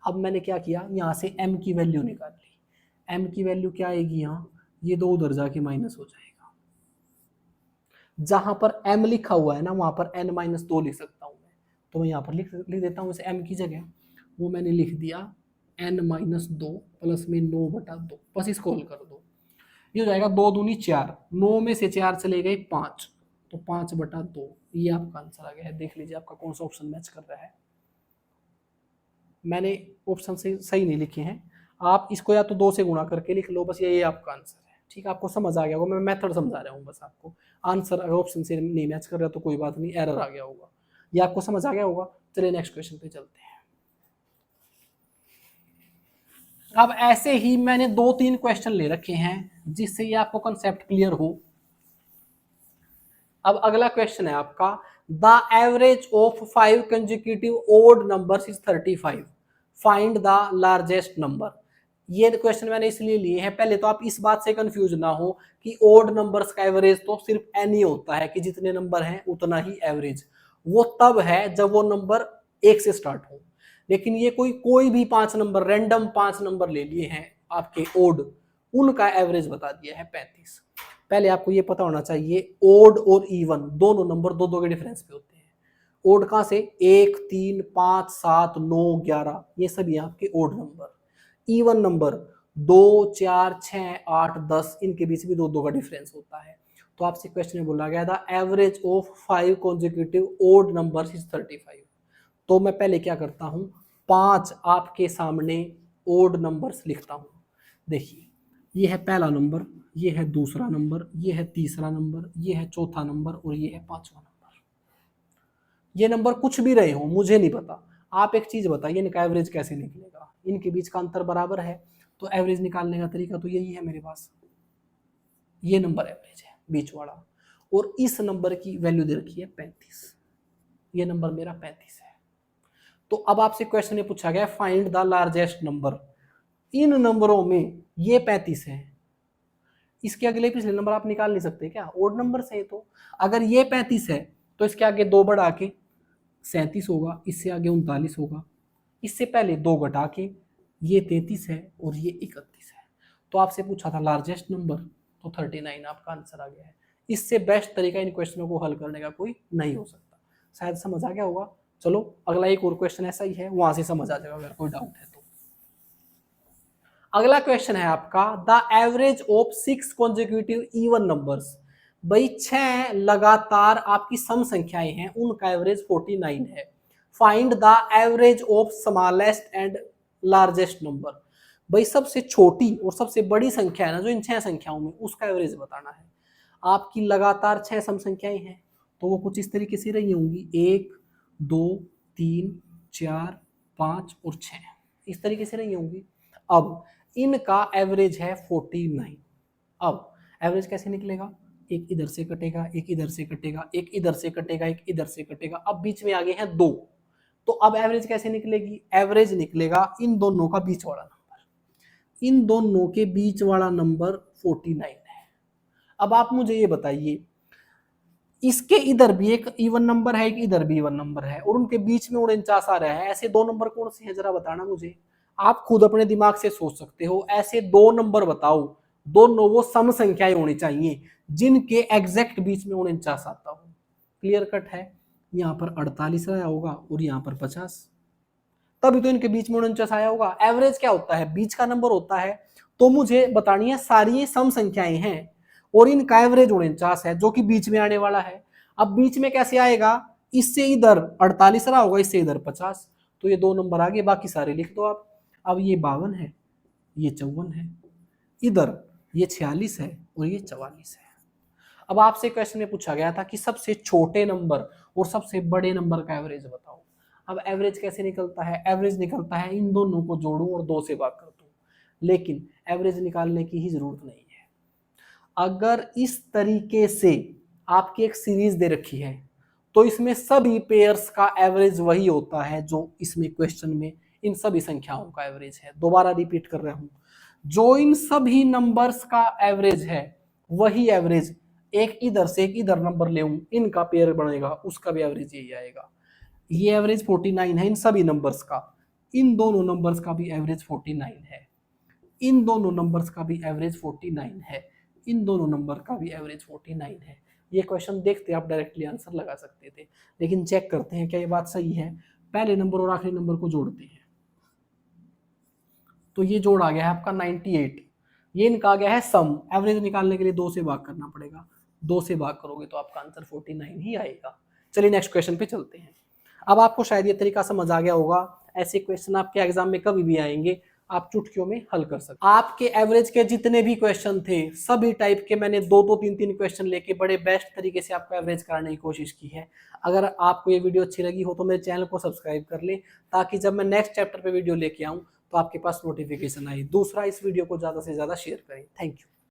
अब मैंने क्या किया, यहां से m की वैल्यू निकाल ली। m की वैल्यू क्या आएगी, यहाँ ये 2 उधर जाके माइनस हो जाएगा, जहां पर m लिखा हुआ है ना वहां पर n-2 लिख सकता हूं मैं, तो मैं यहाँ पर लिख देता हूँ इसे m की जगह, वो मैंने लिख दिया n-2 प्लस में 9/2, बस इसको हल कर दो, ये हो जाएगा 2 दूनी 4, 9 में से 4 चले गए 5, तो 5/2, ये आपका आंसर आ गया है। देख लीजिए आपका कौन सा ऑप्शन मैच कर रहा है। मैंने ऑप्शन से सही नहीं लिखे हैं, आप इसको या तो 2 से गुणा करके लिख लो, बस ये आपका आंसर है। ठीक है, आपको समझ आ गया होगा, मैं मेथड समझा रहा हूँ बस आपको। आंसर अगर ऑप्शन से नहीं मैच कर रहा तो कोई बात नहीं, एरर आ गया होगा, ये आपको समझ आ गया होगा। चलिए नेक्स्ट क्वेश्चन पे चलते हैं। अब ऐसे ही मैंने 2-3 क्वेश्चन ले रखे हैं जिससे ये आपको कंसेप्ट क्लियर हो। अब अगला क्वेश्चन है आपका, the average of 5 consecutive odd numbers is 35, find the largest number. ये क्वेश्चन मैंने इसलिए लिए हैं, पहले तो आप इस बात से कंफ्यूज ना हो कि ओड नंबर्स का एवरेज तो सिर्फ एन ही होता है कि जितने नंबर हैं उतना ही एवरेज, वो तब है जब वो नंबर 1 से स्टार्ट हो। लेकिन ये कोई भी 5 नंबर, रैंडम 5 नंबर ले लिए हैं आपके ओड, उनका एवरेज बता दिया है 35। पहले आपको ये पता होना चाहिए ओड और इवन दोनों नंबर दो दो के डिफरेंस पे होते हैं। ओड कहां से, 1, 3, 5, 7, 9, 11, ये सभी आपके ओड नंबर। इवन नंबर 2, 4, 6, 8, 10, इनके बीच भी दो दो का डिफरेंस होता है। तो आपसे क्वेश्चन में बोला गया था average of 5 consecutive odd numbers is 35। तो मैं पहले क्या करता हूं, 5 आपके सामने ओड नंबर्स लिखता हूं। देखिए, ये है पहला नंबर, ये है दूसरा नंबर, ये है तीसरा नंबर, ये है चौथा नंबर और ये है पांचवा नंबर। ये नंबर कुछ भी रहे हो मुझे नहीं पता, आप एक चीज बताइए इनका एवरेज कैसे निकलेगा। इनके बीच का अंतर बराबर है, तो एवरेज निकालने का तरीका तो यही है मेरे पास। ये नंबर एवरेज है बीच वाला, और इस नंबर की वैल्यू दे रखी है 35, ये नंबर मेरा 35 है। तो अब आपसे क्वेश्चन में पूछा गया फाइंड द लार्जेस्ट नंबर। इन नंबरों में ये 35 है, इसके अगले पिछले नंबर आप निकाल नहीं सकते क्या, ओड नंबर से। तो अगर ये 35 है तो इसके आगे 2 बढ़ा के 37 होगा, इससे आगे 39 होगा, इससे पहले 2 घटा के ये 33 है और ये 31 है। तो आपसे पूछा था लार्जेस्ट नंबर, तो 39 आपका आंसर आ गया है। इससे बेस्ट तरीका इन क्वेश्चनों को हल करने का कोई नहीं हो सकता। शायद समझ आ गया होगा। चलो अगला एक और क्वेश्चन ऐसा ही है, वहां से समझ आ जाएगा अगर कोई डाउट है तो। अगला क्वेश्चन है आपका, the average of 6 consecutive even numbers. भाई 6 लगातार आपकी सम संख्याएं हैं, उनका एवरेज 49 है। Find the average of smallest and largest number. भाई सबसे छोटी और सबसे बड़ी संख्या है ना जो इन 6 संख्याओं में, उसका एवरेज बताना है। आपकी लगातार 6 सम संख्याएं हैं, तो वो कुछ इस तरीके से रही होंगी, 1, 2, 3, 4, 5 और 6, इस तरीके से रही होंगी। अब इनका एवरेज है 49। अब एवरेज कैसे निकलेगा, एक इधर से कटेगा, एक इधर से कटेगा, एक इधर से कटेगा, एक इधर से कटेगा, अब बीच में आगे हैं 2। तो अब एवरेज कैसे निकलेगी, एवरेज निकलेगा इन दोनों का बीच वाला नंबर। इन दोनों के बीच वाला नंबर 49 है। अब आप मुझे ये बताइए, इसके इधर भी एक इवन नंबर है, एक इधर भी इवन नंबर है, और उनके बीच में 49 आ रहा है, ऐसे 2 नंबर कौन से हैं जरा बताना मुझे। आप खुद अपने दिमाग से सोच सकते हो, ऐसे 2 नंबर बताओ, दोनों वो सम संख्याएं होनी चाहिए जिनके एग्जैक्ट बीच में 49 आता हो। क्लियर कट है, यहाँ पर 48 आया होगा और यहाँ पर 50, तभी तो इनके बीच में 49 आया होगा। एवरेज क्या होता है, बीच का नंबर होता है। तो मुझे बतानी है सारी सम संख्याएं हैं और इनका एवरेज 49 है जो कि बीच में आने वाला है। अब बीच में कैसे आएगा, इससे इधर 48 रहा होगा, इससे इधर 50, तो ये 2 नंबर आगे, बाकी सारे लिख दो आप। अब ये 52 है, ये 54 है, इधर ये 46 है और ये 44 है। अब आपसे क्वेश्चन में पूछा गया था कि सबसे छोटे नंबर और सबसे बड़े नंबर का एवरेज बताओ। अब एवरेज कैसे निकलता है, एवरेज निकलता है इन दोनों को जोड़ूं और 2 से भाग कर दूं, लेकिन एवरेज निकालने की ही जरूरत नहीं है। अगर इस तरीके से आपकी एक सीरीज दे रखी है तो इसमें सभी पेयर्स का एवरेज वही होता है जो इसमें क्वेश्चन में इन सभी संख्याओं का एवरेज है। दोबारा रिपीट कर रहा हूं, जो इन सभी नंबर्स का एवरेज है वही एवरेज एक इधर से एक इधर नंबर ले इनका पेयर बनेगा, उसका भी एवरेज यही आएगा। ये एवरेज 49 है इन सभी नंबर्स का, इन दोनों नंबर्स का भी एवरेज 49 है, इन दोनों नंबर्स का भी एवरेज 49 है, इन दोनों नंबर का भी एवरेज 49 है। ये क्वेश्चन देखते आप डायरेक्टली आंसर लगा सकते थे, लेकिन चेक करते हैं क्या ये बात सही है। पहले नंबर और आखिरी नंबर को जोड़ते हैं, तो ये जोड़ आ गया है आपका 98। ये इनका आ गया है सम, एवरेज निकालने के लिए 2 से भाग करना पड़ेगा, 2 से भाग करोगे तो आपका आंसर 49 ही आएगा। चलिए नेक्स्ट क्वेश्चन पे चलते हैं। अब आपको शायद ये तरीका समझ आ गया होगा, ऐसे क्वेश्चन आपके एग्जाम में कभी भी आएंगे, आप चुटकियों में हल कर सकते। आपके एवरेज के जितने भी क्वेश्चन थे सभी टाइप के मैंने 2-2, 3-3 क्वेश्चन लेके बड़े बेस्ट तरीके से आपको एवरेज कराने की कोशिश की है। अगर आपको ये वीडियो अच्छी लगी हो तो मेरे चैनल को सब्सक्राइब कर ले, ताकि जब मैं नेक्स्ट चैप्टर पे वीडियो लेके आऊं तो आपके पास नोटिफिकेशन आए। दूसरा, इस वीडियो को ज्यादा से ज्यादा शेयर करें। Thank you.